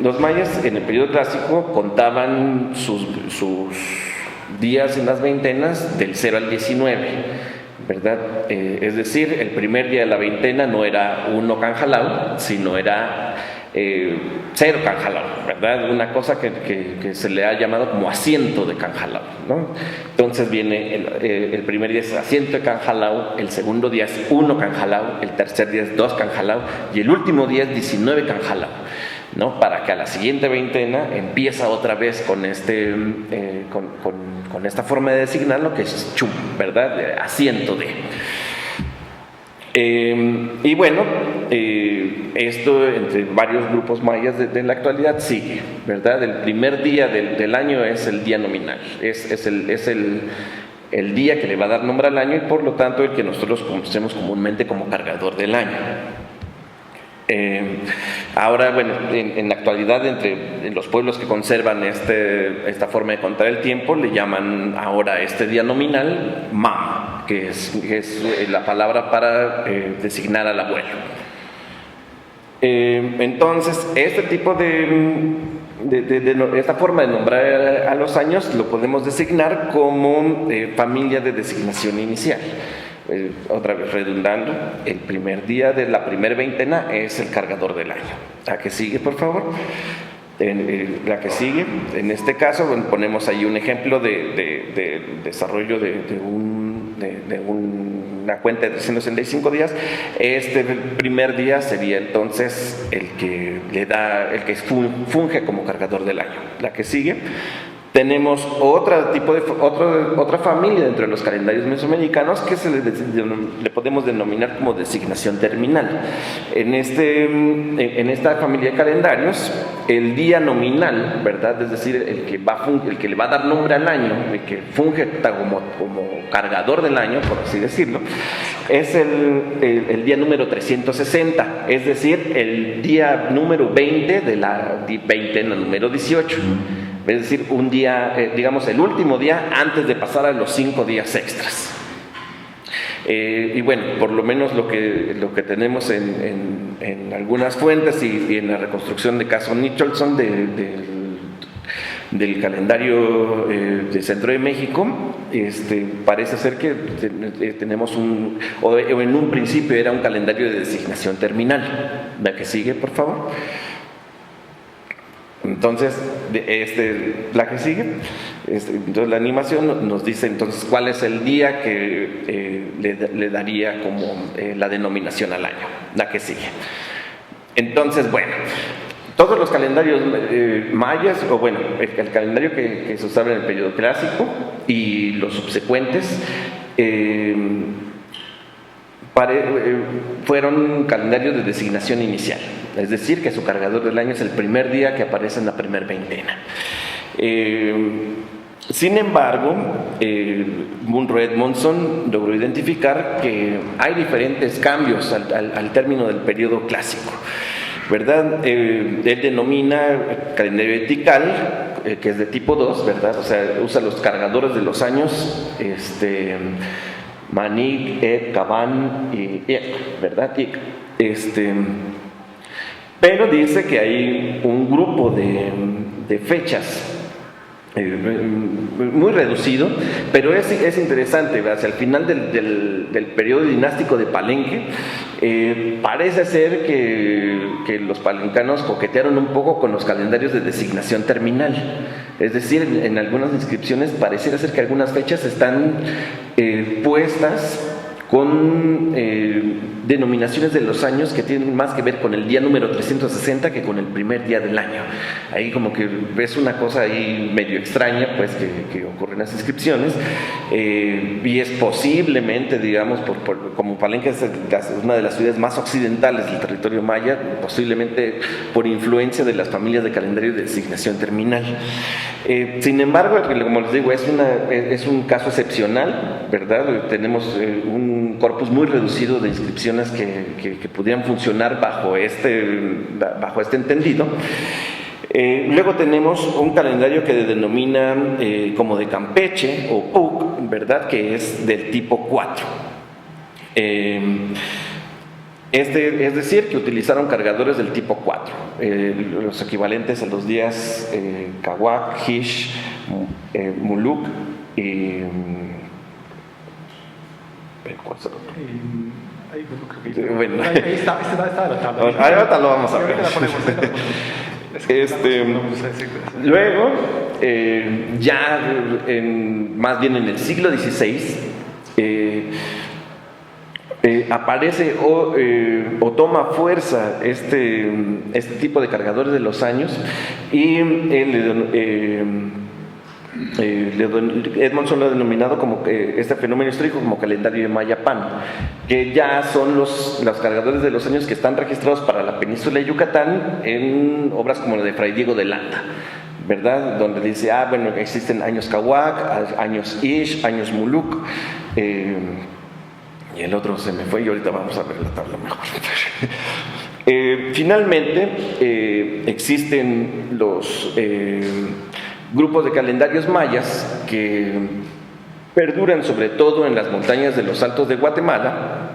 Speaker 5: Los mayas en el periodo clásico contaban sus días en las veintenas del 0 al 19, ¿verdad? Es decir, el primer día de la veintena no era 1 Canjalao, sino era 0 Canjalao, ¿verdad? Una cosa que se le ha llamado como asiento de Canjalao, ¿no? Entonces viene el primer día es asiento de Canjalao, el segundo día es 1 Canjalao, el tercer día es 2 Canjalao y el último día es 19 Canjalao, ¿no? Para que a la siguiente veintena empieza otra vez con con esta forma de designarlo que es chum, ¿verdad? Asiento de. Y bueno, esto entre varios grupos mayas de la actualidad sigue, ¿verdad? El primer día del año es el día nominal, es el día que le va a dar nombre al año y por lo tanto el que nosotros conocemos comúnmente como cargador del año. Ahora, bueno, en la actualidad entre los pueblos que conservan esta forma de contar el tiempo le llaman ahora este día nominal Mam, que es la palabra para designar al abuelo. Entonces, este tipo esta forma de nombrar a los años lo podemos designar como familia de designación inicial. Otra vez redundando, el primer día de la primera veintena es el cargador del año. La que sigue, por favor. La que sigue, en este caso, bueno, ponemos ahí un ejemplo de desarrollo de una cuenta de 365 días. Este primer día sería entonces el que funge como cargador del año. La que sigue. Tenemos otra familia dentro de los calendarios mesoamericanos que le podemos denominar como designación terminal. En esta familia de calendarios, el día nominal, ¿verdad? Es decir, el que le va a dar nombre al año, el que funge como cargador del año, por así decirlo, es el día número 360, es decir, el día número 20 de la veintena número 18. Es decir, un día, digamos, el último día antes de pasar a los 5 días extras. Y bueno, por lo menos lo que tenemos en algunas fuentes y en la reconstrucción de caso Nicholson del calendario del centro de México, parece ser que tenemos o en un principio era un calendario de designación terminal. La que sigue, por favor. Entonces, la que sigue, entonces la animación nos dice entonces cuál es el día que le daría como la denominación al año. La que sigue. Entonces, bueno, todos los calendarios mayas, o bueno, el calendario que se usaba en el periodo clásico y los subsecuentes, fueron calendarios de designación inicial, es decir, que su cargador del año es el primer día que aparece en la primera veintena. Sin embargo, Munro Edmondson logró identificar que hay diferentes cambios al término del periodo clásico, ¿verdad? Él denomina calendario etical, que es de tipo 2, ¿verdad? O sea, usa los cargadores de los años, Manik, Ek, Kaban y Ek, ¿verdad? Pero dice que hay un grupo de fechas muy reducido, pero es interesante, hacia el final del periodo dinástico de Palenque, parece ser que los palencanos coquetearon un poco con los calendarios de designación terminal, es decir, en algunas inscripciones pareciera ser que algunas fechas están puestas con denominaciones de los años que tienen más que ver con el día número 360 que con el primer día del año. Ahí como que ves una cosa ahí medio extraña, pues, que ocurre en las inscripciones, y es posiblemente, digamos, como Palenque es una de las ciudades más occidentales del territorio maya, posiblemente por influencia de las familias de calendario de designación terminal. Sin embargo, como les digo, es un caso excepcional, ¿verdad? Tenemos un corpus muy reducido de inscripciones que pudieran funcionar bajo este entendido. Luego tenemos un calendario que denomina como de Campeche o PUC, ¿verdad? Que es del tipo 4. Es decir, que utilizaron cargadores del tipo 4, los equivalentes a los días Kawak, Hish, Muluk y... ¿cuál es el otro? Bueno,
Speaker 1: ahí está la tabla.
Speaker 5: Ahorita lo vamos a ver. Luego, ya más bien en el siglo XVI, aparece o toma fuerza este tipo de cargadores de los años, y Edmondson lo ha denominado como este fenómeno histórico como calendario de Mayapán, que ya son los cargadores de los años que están registrados para la península de Yucatán en obras como la de Fray Diego de Landa, ¿verdad? Donde dice, bueno, existen años Kawak, años Ish, años Muluk, y el otro se me fue y ahorita vamos a ver la tabla mejor. Finalmente, existen los grupos de calendarios mayas que perduran sobre todo en las montañas de los Altos de Guatemala,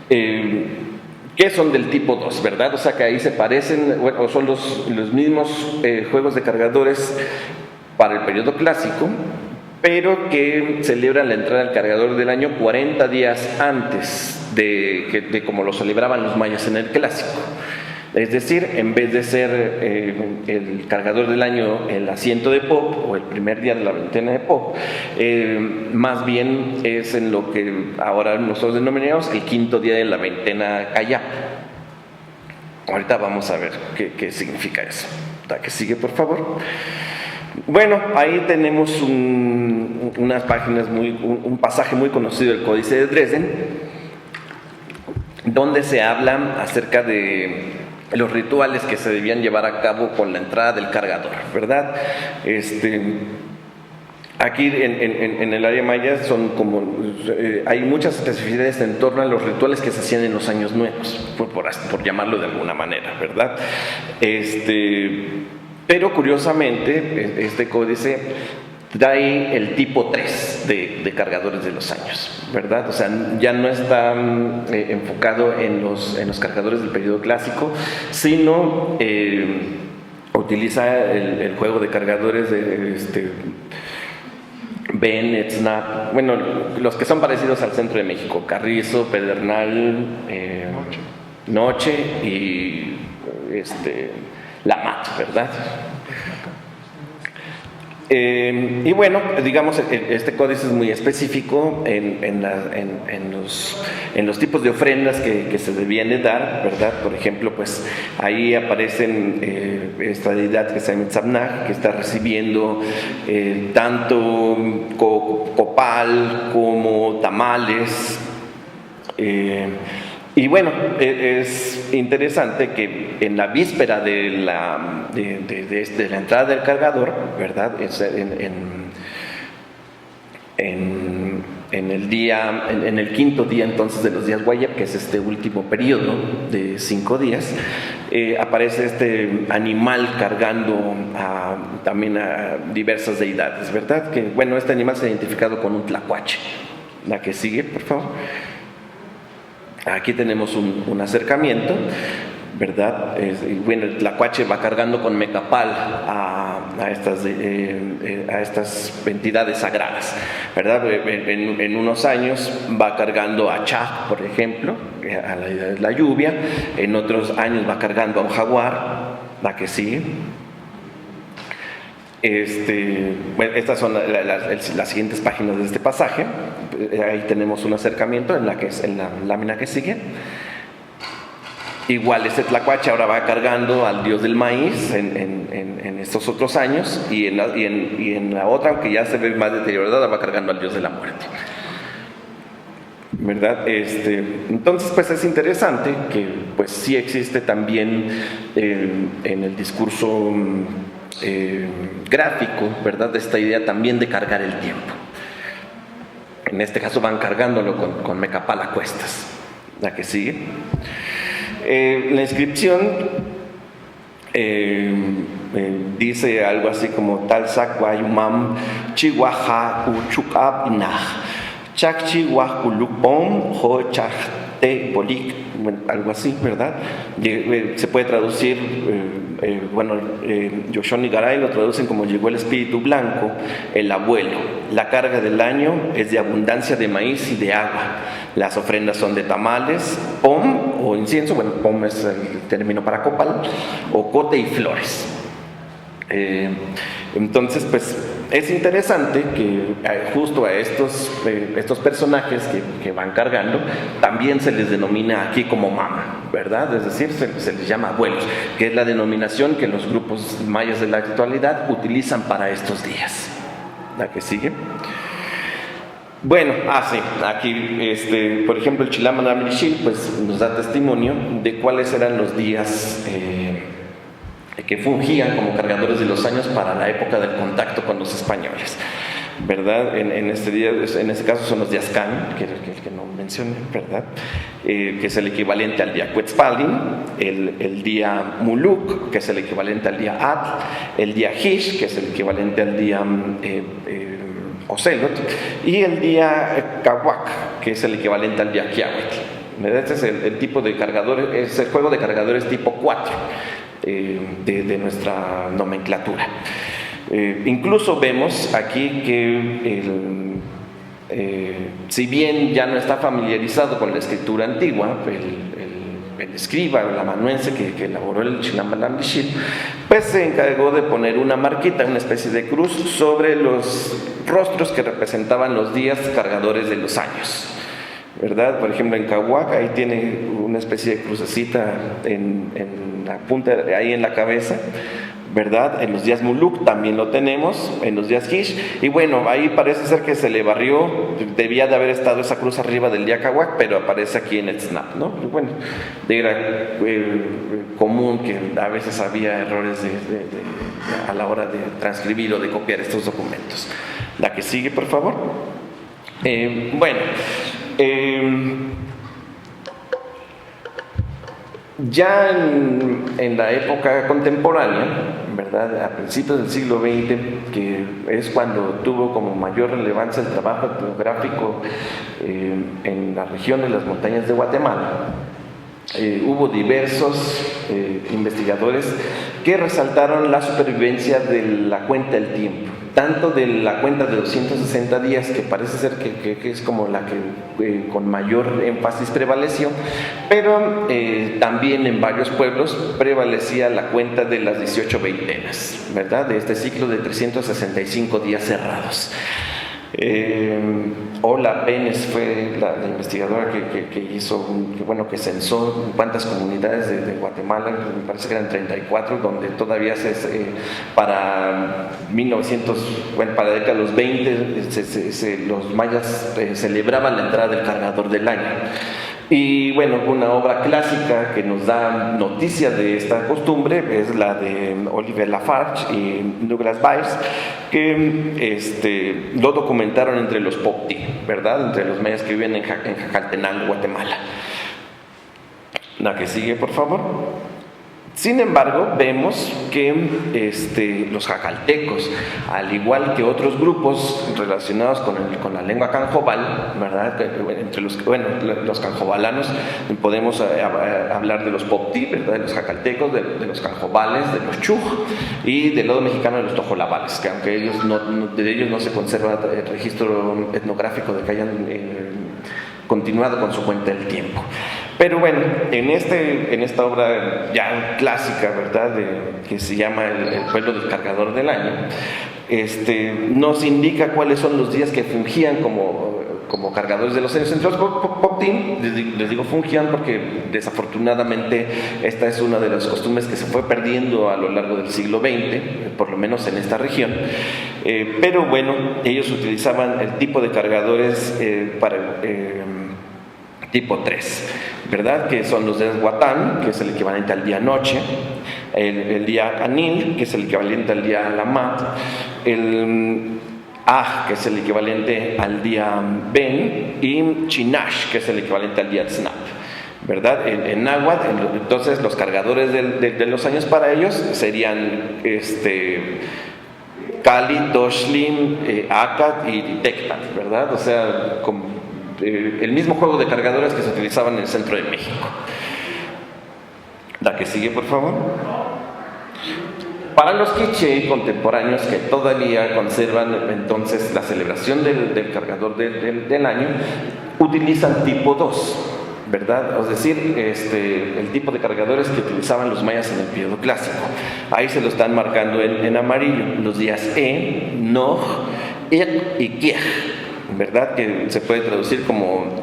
Speaker 5: que son del tipo 2, ¿verdad? O sea que ahí se parecen, o son los mismos juegos de cargadores para el periodo clásico, pero que celebran la entrada del cargador del año 40 días antes de como lo celebraban los mayas en el clásico. Es decir, en vez de ser el cargador del año el asiento de Pop o el primer día de la veintena de Pop, más bien es en lo que ahora nosotros denominamos el quinto día de la veintena Cayap. Ahorita vamos a ver qué significa eso. La que sigue, por favor. Bueno, ahí tenemos unas páginas, un pasaje muy conocido del Códice de Dresden, donde se habla acerca de los rituales que se debían llevar a cabo con la entrada del cargador, ¿verdad? Aquí en el área maya hay muchas especificidades en torno a los rituales que se hacían en los años nuevos, por llamarlo de alguna manera, ¿verdad? Pero curiosamente este códice trae el tipo 3 de cargadores de los años, ¿verdad? O sea, ya no está enfocado en los cargadores del periodo clásico, sino utiliza el juego de cargadores de Bennett, Snap, bueno, los que son parecidos al centro de México, Carrizo, Pedernal, Noche y La Mat, ¿verdad? Y bueno, digamos, este códice es muy específico en los tipos de ofrendas que se debían de dar, ¿verdad? Por ejemplo, pues ahí aparecen esta deidad que se llama Tzamnaj, que está recibiendo tanto copal como tamales. Y bueno, es interesante que en la víspera de la entrada del cargador, ¿verdad? En el quinto día entonces de los días Guayab, que es este último periodo de 5 días, aparece este animal cargando también a diversas deidades, ¿verdad? Que bueno, este animal se ha identificado con un tlacuache. La que sigue, por favor. Aquí tenemos un acercamiento, ¿verdad? Bueno, el tlacuache va cargando con mecapal a estas entidades sagradas, ¿verdad? En unos años va cargando a Chaj, por ejemplo, a la deidad de la lluvia. En otros años va cargando a un jaguar, la que sigue. Bueno, estas son las siguientes páginas de este pasaje. Ahí tenemos un acercamiento en la lámina que sigue. Igual este tlacuache ahora va cargando al dios del maíz en estos otros años, y en la otra, aunque ya se ve más deteriorada, va cargando al dios de la muerte, ¿verdad? Entonces pues es interesante que pues sí existe también en el discurso gráfico, ¿verdad? Esta idea también de cargar el tiempo. En este caso van cargándolo con mecapal a cuestas. La que sigue. La inscripción dice algo así como Talsak Wayumam Chihuaha Uchukabinah Chakchi Wakulupom Ho Chachte Bolik, algo así, ¿verdad? Se puede traducir, Yoshon y Garay lo traducen como llegó el espíritu blanco, el abuelo. La carga del año es de abundancia de maíz y de agua. Las ofrendas son de tamales, pom o incienso, bueno, pom es el término para copal, ocote y flores. Entonces, pues es interesante que justo a estos personajes que van cargando también se les denomina aquí como mama, ¿verdad? Es decir, se les llama abuelos, que es la denominación que los grupos mayas de la actualidad utilizan para estos días. La que sigue. Bueno, sí, aquí, por ejemplo, el Chilaman Amrishil pues nos da testimonio de cuáles eran los días que fungían como cargadores de los años para la época del contacto con los españoles, ¿verdad? En este caso son los días Can, que no mencioné, ¿verdad? Que es el equivalente al día Quetzalin, el día Muluk, que es el equivalente al día Atl, el día Hish, que es el equivalente al día Ocelot, y el día Cahuac, que es el equivalente al día Quiahuitl. Este es el tipo de cargadores, es el juego de cargadores tipo 4 de nuestra nomenclatura. Incluso vemos aquí que si bien ya no está familiarizado con la escritura antigua, el escriba, el amanuense que elaboró el Chilambalam Bishil, pues se encargó de poner una marquita, una especie de cruz sobre los rostros que representaban los días cargadores de los años, ¿verdad? Por ejemplo, en Cahuac ahí tiene una especie de crucecita en la punta, ahí en la cabeza, ¿verdad? En los días Muluk también lo tenemos, en los días Hish, y bueno, ahí parece ser que se le barrió, debía de haber estado esa cruz arriba del día Cahuac, pero aparece aquí en el Snap, ¿no? Y bueno, era común que a veces había errores a la hora de transcribir o de copiar estos documentos. La que sigue, por favor. Ya en la época contemporánea, ¿verdad? A principios del siglo XX, que es cuando tuvo como mayor relevancia el trabajo etnográfico en la región de las montañas de Guatemala, hubo diversos investigadores que resaltaron la supervivencia de la cuenta del tiempo, tanto de la cuenta de 260 días, que parece ser que es como la que con mayor énfasis prevaleció, pero también en varios pueblos prevalecía la cuenta de las 18 veintenas, ¿verdad? De este ciclo de 365 días cerrados. Ola Penes fue la investigadora que censó cuántas comunidades de Guatemala, me parece que eran 34, donde todavía para la década de los 20 los mayas celebraban la entrada del cargador del año. Y bueno, una obra clásica que nos da noticia de esta costumbre es la de Olivier Lafarge y Douglas Byers, que lo documentaron entre los Popti, ¿verdad? Entre los mayas que viven en Jacaltenango, Guatemala. La que sigue, por favor. Sin embargo, vemos que los jacaltecos, al igual que otros grupos relacionados con la lengua canjobal, ¿verdad? Entre los canjobalanos podemos hablar de los popti, ¿verdad? De los jacaltecos, de los canjobales, de los chuj, y del lado mexicano de los tojolabales, que aunque de ellos no se conserva el registro etnográfico de que hayan continuado con su cuenta del tiempo. Pero bueno, en esta obra ya clásica, ¿verdad? Que se llama El pueblo del cargador del año, nos indica cuáles son los días que fungían como cargadores de los años. Entre los Poptín, les digo fungían porque desafortunadamente esta es una de las costumbres que se fue perdiendo a lo largo del siglo XX, por lo menos en esta región. Pero bueno, ellos utilizaban el tipo de cargadores tipo 3, ¿verdad? Que son los de Huatán, que es el equivalente al día noche, el día Anil, que es el equivalente al día Lamat, el que es el equivalente al día Ben, y Chinash, que es el equivalente al día Tznak, ¿verdad? En náhuatl, entonces los cargadores de los años para ellos serían Cali, Doshlim, Acat y Tectat, ¿verdad? O sea, el mismo juego de cargadores que se utilizaban en el centro de México. La que sigue, por favor. Para los quiché contemporáneos que todavía conservan entonces la celebración del cargador del año, utilizan tipo 2, ¿verdad? Es decir, el tipo de cargadores que utilizaban los mayas en el periodo clásico. Ahí se lo están marcando en amarillo, los días Noj, y Kiej, ¿verdad? Que se puede traducir como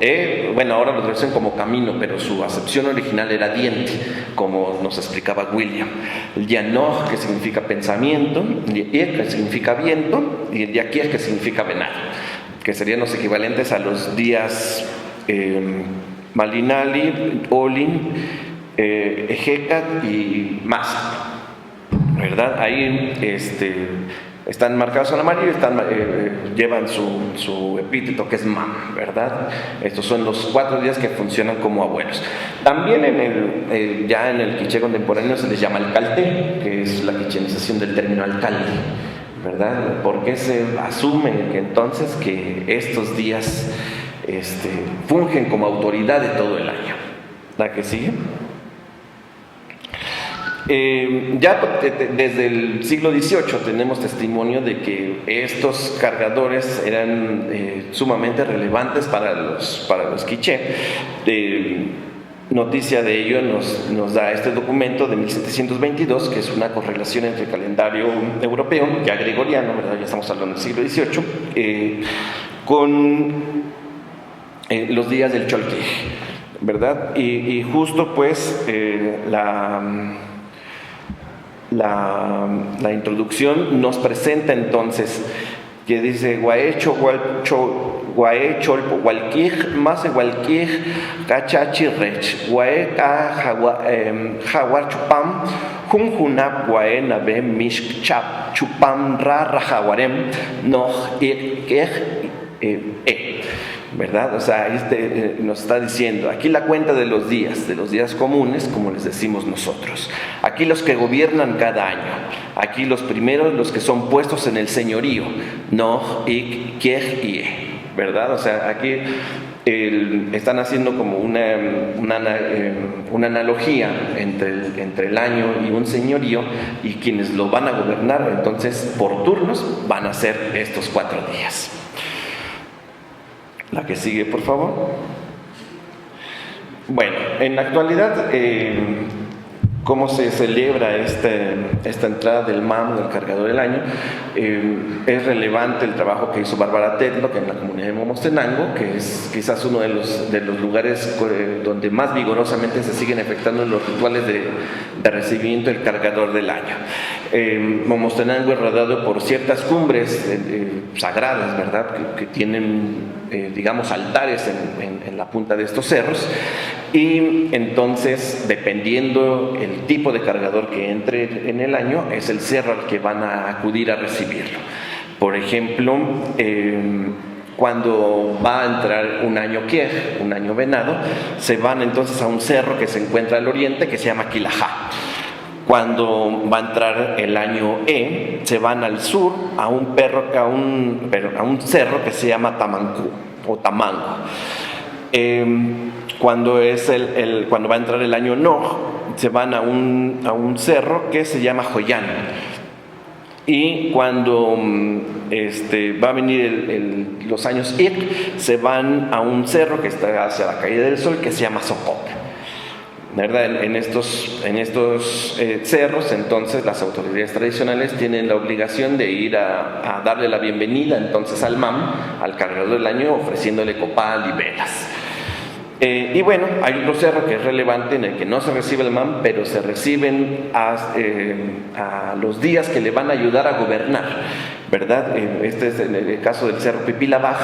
Speaker 5: ahora lo traducen como camino, pero su acepción original era diente, como nos explicaba William. El día Noj, que significa pensamiento, el día que significa viento, y el día Kiej, que significa venado, que serían los equivalentes a los días Malinali, Olin, Ejecat y Mas, ¿verdad? Ahí están marcados en amarillo, llevan su epíteto, que es Mam, ¿verdad? Estos son los 4 días que funcionan como abuelos. También ya en el quiché contemporáneo se les llama alcalte, que es la quichenización del término alcalde, ¿verdad? Porque se asume que entonces que estos días fungen como autoridad de todo el año. ¿La que sigue? Ya desde el siglo XVIII tenemos testimonio de que estos cargadores eran sumamente relevantes para los quiché. Noticia de ello nos da este documento de 1722, que es una correlación entre el calendario europeo, ya gregoriano, ¿verdad? Ya estamos hablando del siglo XVIII, con los días del Cholquij, ¿verdad? Y justo pues la introducción nos presenta entonces que dice Guaecho, Hualquij, más Hualquij, Cachachirrech, Guaeca, Jaguar Chupam, Junjunap, Guaenabe, Mishk Chap, Chupam, Ra, Rajaguarem, Noj, ¿verdad? ¿verdad? O sea, nos está diciendo, aquí la cuenta de los días comunes, como les decimos nosotros. Aquí los que gobiernan cada año. Aquí los primeros, los que son puestos en el señorío. Nog, Ik, Kiej y E, ¿verdad? O sea, aquí están haciendo como una analogía entre el año y un señorío, y quienes lo van a gobernar, entonces, por turnos, van a ser estos 4 días. La que sigue, por favor. Bueno, en la actualidad, ¿cómo se celebra esta entrada del MAM, del cargador del año? Es relevante el trabajo que hizo Bárbara Tetlock en la comunidad de Momostenango, que es quizás uno de los lugares donde más vigorosamente se siguen efectuando los rituales de recibimiento del cargador del año. Momostenango es rodeado por ciertas cumbres sagradas, ¿verdad?, que tienen, digamos, altares en la punta de estos cerros, y entonces, dependiendo el tipo de cargador que entre en el año, es el cerro al que van a acudir a recibirlo. Por ejemplo, cuando va a entrar un año Kiej, un año venado, se van entonces a un cerro que se encuentra al oriente, que se llama Quilajá. Cuando va a entrar el año E, se van al sur a un cerro que se llama Tamancú o Tamango. Cuando va a entrar el año Nog, se van a un cerro que se llama Joyán. Y cuando va a venir los años Ik, se van a un cerro que está hacia la caída del sol, que se llama Socope, ¿verdad? En estos cerros, entonces, las autoridades tradicionales tienen la obligación de ir a darle la bienvenida entonces al MAM, al cargador del año, ofreciéndole copal y velas. Y bueno, hay otro cerro que es relevante, en el que no se recibe el MAM, pero se reciben a los días que le van a ayudar a gobernar, ¿verdad? Este es el caso del cerro Pipilabaj,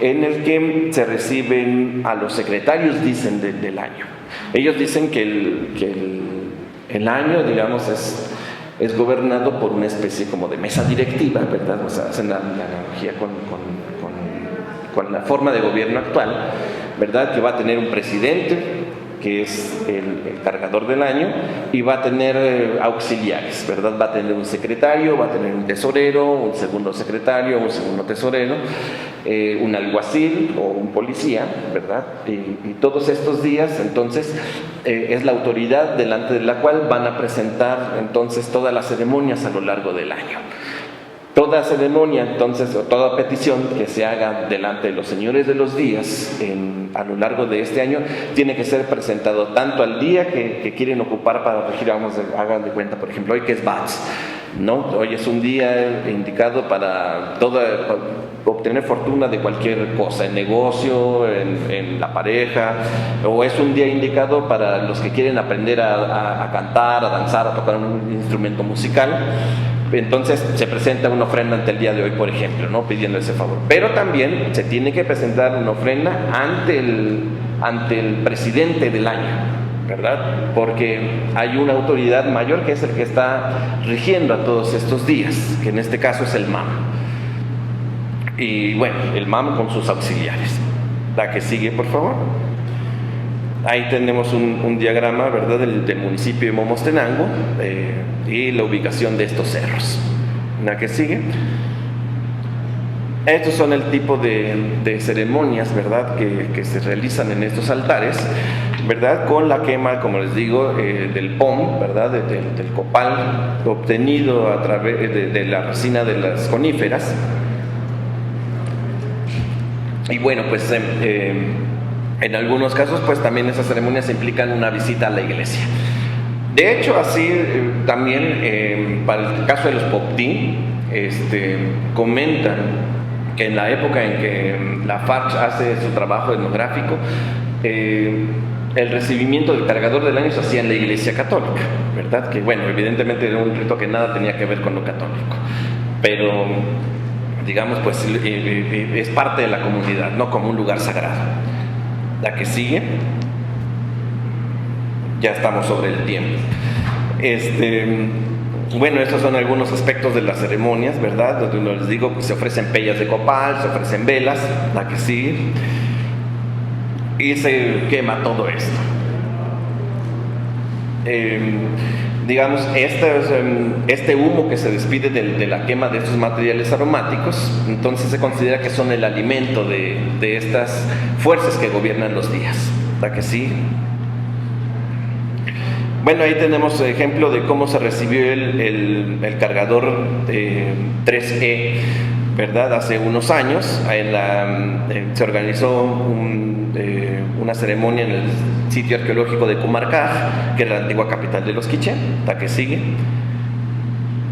Speaker 5: en el que se reciben a los secretarios, dicen, del año. Ellos dicen que el año, digamos, es gobernado por una especie como de mesa directiva, ¿verdad? O sea, hacen la analogía con la forma de gobierno actual, ¿verdad? Que va a tener un presidente, que es el cargador del año, y va a tener auxiliares, ¿verdad? Va a tener un secretario, va a tener un tesorero, un segundo secretario, un segundo tesorero, un alguacil o un policía, ¿verdad? Y todos estos días, entonces, es la autoridad delante de la cual van a presentar entonces todas las ceremonias a lo largo del año. Toda ceremonia, entonces, o toda petición que se haga delante de los señores de los días a lo largo de este año, tiene que ser presentado tanto al día que quieren ocupar para regir, hagan de cuenta, por ejemplo, hoy que es Bats, ¿no? Hoy es un día indicado para obtener fortuna de cualquier cosa, en negocio, en la pareja, o es un día indicado para los que quieren aprender a cantar, a danzar, a tocar un instrumento musical. Entonces se presenta una ofrenda ante el día de hoy, por ejemplo, ¿no?, pidiendo ese favor. Pero también se tiene que presentar una ofrenda ante el presidente del año, ¿verdad? Porque hay una autoridad mayor que es el que está rigiendo a todos estos días, que en este caso es el MAM. Y bueno, el MAM con sus auxiliares. La que sigue, por favor. Ahí tenemos un diagrama, ¿verdad?, del municipio de Momostenango y la ubicación de estos cerros. La que sigue. Estos son el tipo de ceremonias, ¿verdad?, que se realizan en estos altares, ¿verdad?, con la quema, como les digo, del POM, ¿verdad?, del copal obtenido a través de la resina de las coníferas. Y bueno, pues en algunos casos, pues también esas ceremonias implican una visita a la iglesia. De hecho, así también para el caso de los Poptí, comentan que en la época en que la FARC hace su trabajo etnográfico, el recibimiento del cargador del año se hacía en la iglesia católica, ¿verdad? Que bueno, evidentemente era un rito que nada tenía que ver con lo católico, pero digamos, pues es parte de la comunidad, no como un lugar sagrado. La que sigue. Ya estamos sobre el tiempo. Bueno, estos son algunos aspectos de las ceremonias, ¿verdad? Donde les digo, pues se ofrecen pellas de copal, se ofrecen velas. La que sigue. y se quema todo esto. Digamos, este humo que se despide de la quema de estos materiales aromáticos, entonces se considera que son el alimento de estas fuerzas que gobiernan los días. ¿Verdad que sí? Bueno, ahí tenemos ejemplo de cómo se recibió el cargador 3E, ¿verdad? Hace unos años se organizó una ceremonia en el sitio arqueológico de Cumarcaj, que era la antigua capital de los quiché, la que sigue.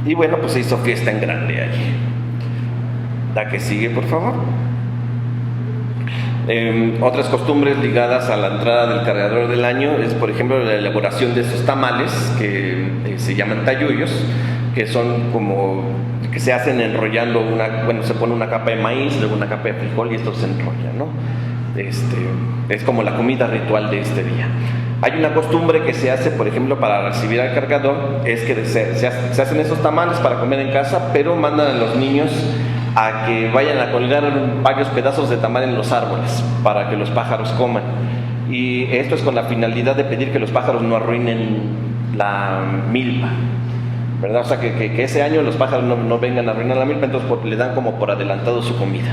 Speaker 5: Y bueno, pues se hizo fiesta en grande allí. La que sigue, por favor. Otras costumbres ligadas a la entrada del cargador del año es, por ejemplo, la elaboración de esos tamales que se llaman tayuyos, que son como que se hacen enrollando se pone una capa de maíz, luego una capa de frijol y esto se enrolla, ¿no? Es como la comida ritual de este día. Hay una costumbre que se hace, por ejemplo, para recibir al cargador, es que se hacen esos tamales para comer en casa, pero mandan a los niños a que vayan a colgar varios pedazos de tamal en los árboles para que los pájaros coman. Y esto es con la finalidad de pedir que los pájaros no arruinen la milpa, ¿verdad? O sea, que ese año los pájaros no vengan a arruinar la milpa, entonces le dan como por adelantado su comida.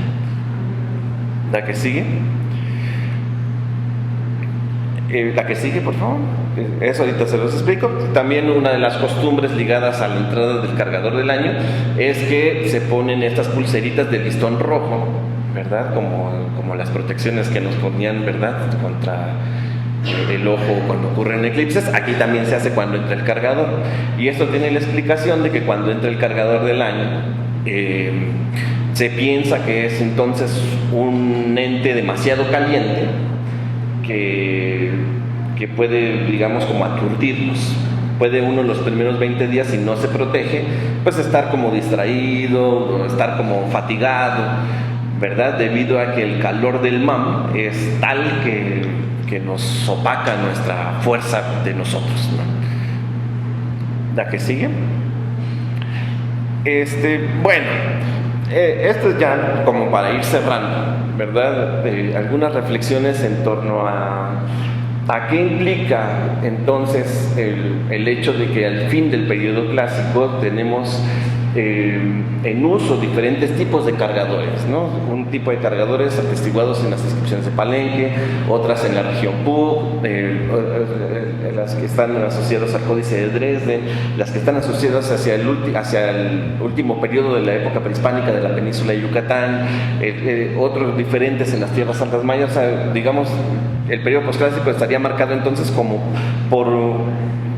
Speaker 5: ¿La que sigue? La que sigue, por favor. Eso ahorita se los explico. También una de las costumbres ligadas a la entrada del cargador del año es que se ponen estas pulseritas de listón rojo, ¿verdad? Como las protecciones que nos ponían, ¿verdad? Contra el ojo cuando ocurren eclipses. Aquí también se hace cuando entra el cargador. Y esto tiene la explicación de que cuando entra el cargador del año, se piensa que es entonces un ente demasiado caliente que puede, digamos, como aturdirnos. Puede uno los primeros 20 días, si no se protege, pues estar como distraído, estar como fatigado, ¿verdad? Debido a que el calor del mam es tal que nos opaca nuestra fuerza de nosotros, ¿no? ¿La que sigue? Bueno, esto es ya como para ir cerrando, ¿verdad? Algunas reflexiones en torno a qué implica entonces el hecho de que al fin del periodo clásico tenemos en uso diferentes tipos de cargadores, ¿no? Un tipo de cargadores atestiguados en las inscripciones de Palenque, otras en la región Pug, las que están asociadas al Códice de Dresden, las que están asociadas hacia el último periodo de la época prehispánica de la península de Yucatán, otros diferentes en las tierras altas mayas. O sea, digamos, el periodo posclásico estaría marcado entonces como por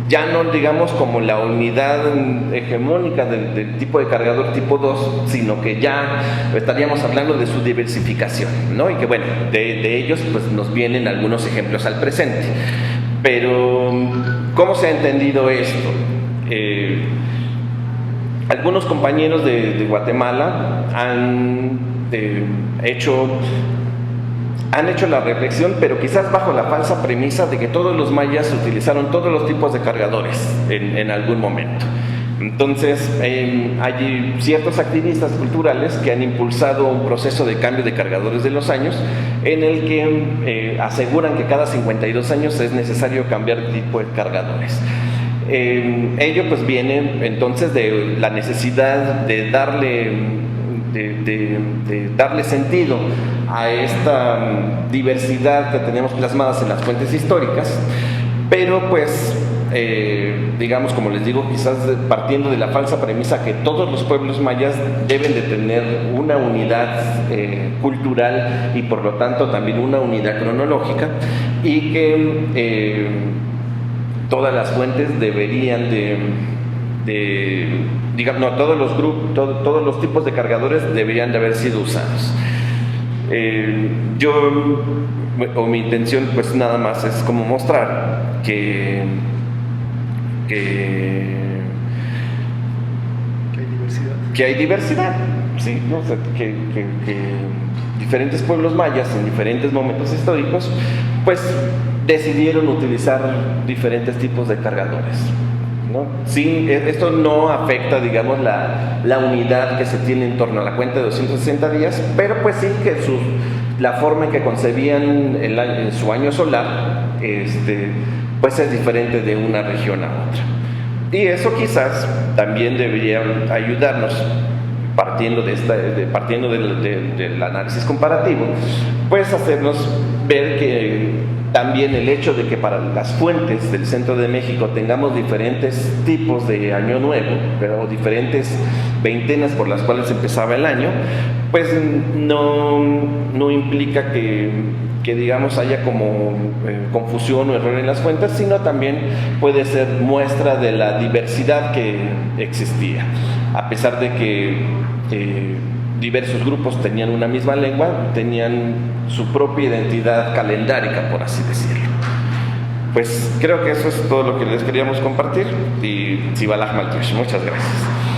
Speaker 5: ya no digamos como la unidad hegemónica del tipo de cargador tipo 2, sino que ya estaríamos hablando de su diversificación, ¿no? Y que bueno, de ellos pues nos vienen algunos ejemplos al presente. Pero, ¿cómo se ha entendido esto? Algunos compañeros de Guatemala han hecho la reflexión, pero quizás bajo la falsa premisa de que todos los mayas utilizaron todos los tipos de cargadores en algún momento. Entonces, hay ciertos activistas culturales que han impulsado un proceso de cambio de cargadores de los años, en el que aseguran que cada 52 años es necesario cambiar de tipo de cargadores. Ello pues viene entonces de la necesidad de darle sentido a esta diversidad que tenemos plasmadas en las fuentes históricas, pero pues digamos, como les digo, quizás partiendo de la falsa premisa que todos los pueblos mayas deben de tener una unidad cultural y por lo tanto también una unidad cronológica, y que todas las fuentes deberían digamos, todos los grupos, todos los tipos de cargadores deberían de haber sido usados. Mi intención pues nada más es como mostrar que hay diversidad, sí, ¿no? O sea, que diferentes pueblos mayas en diferentes momentos históricos pues decidieron utilizar diferentes tipos de cargadores, ¿no? Sí, esto no afecta, digamos, la unidad que se tiene en torno a la cuenta de 260 días, pero pues sí que la forma en que concebían en su año solar, pues es diferente de una región a otra. Y eso quizás también debería ayudarnos, partiendo del análisis comparativo, pues hacernos ver que también el hecho de que para las fuentes del centro de México tengamos diferentes tipos de año nuevo, pero diferentes veintenas por las cuales empezaba el año, pues no implica que digamos haya como confusión o error en las fuentes, sino también puede ser muestra de la diversidad que existía. A pesar de que diversos grupos tenían una misma lengua, tenían su propia identidad calendárica, por así decirlo. Pues creo que eso es todo lo que les queríamos compartir y Sibalaj Malkish. Muchas gracias.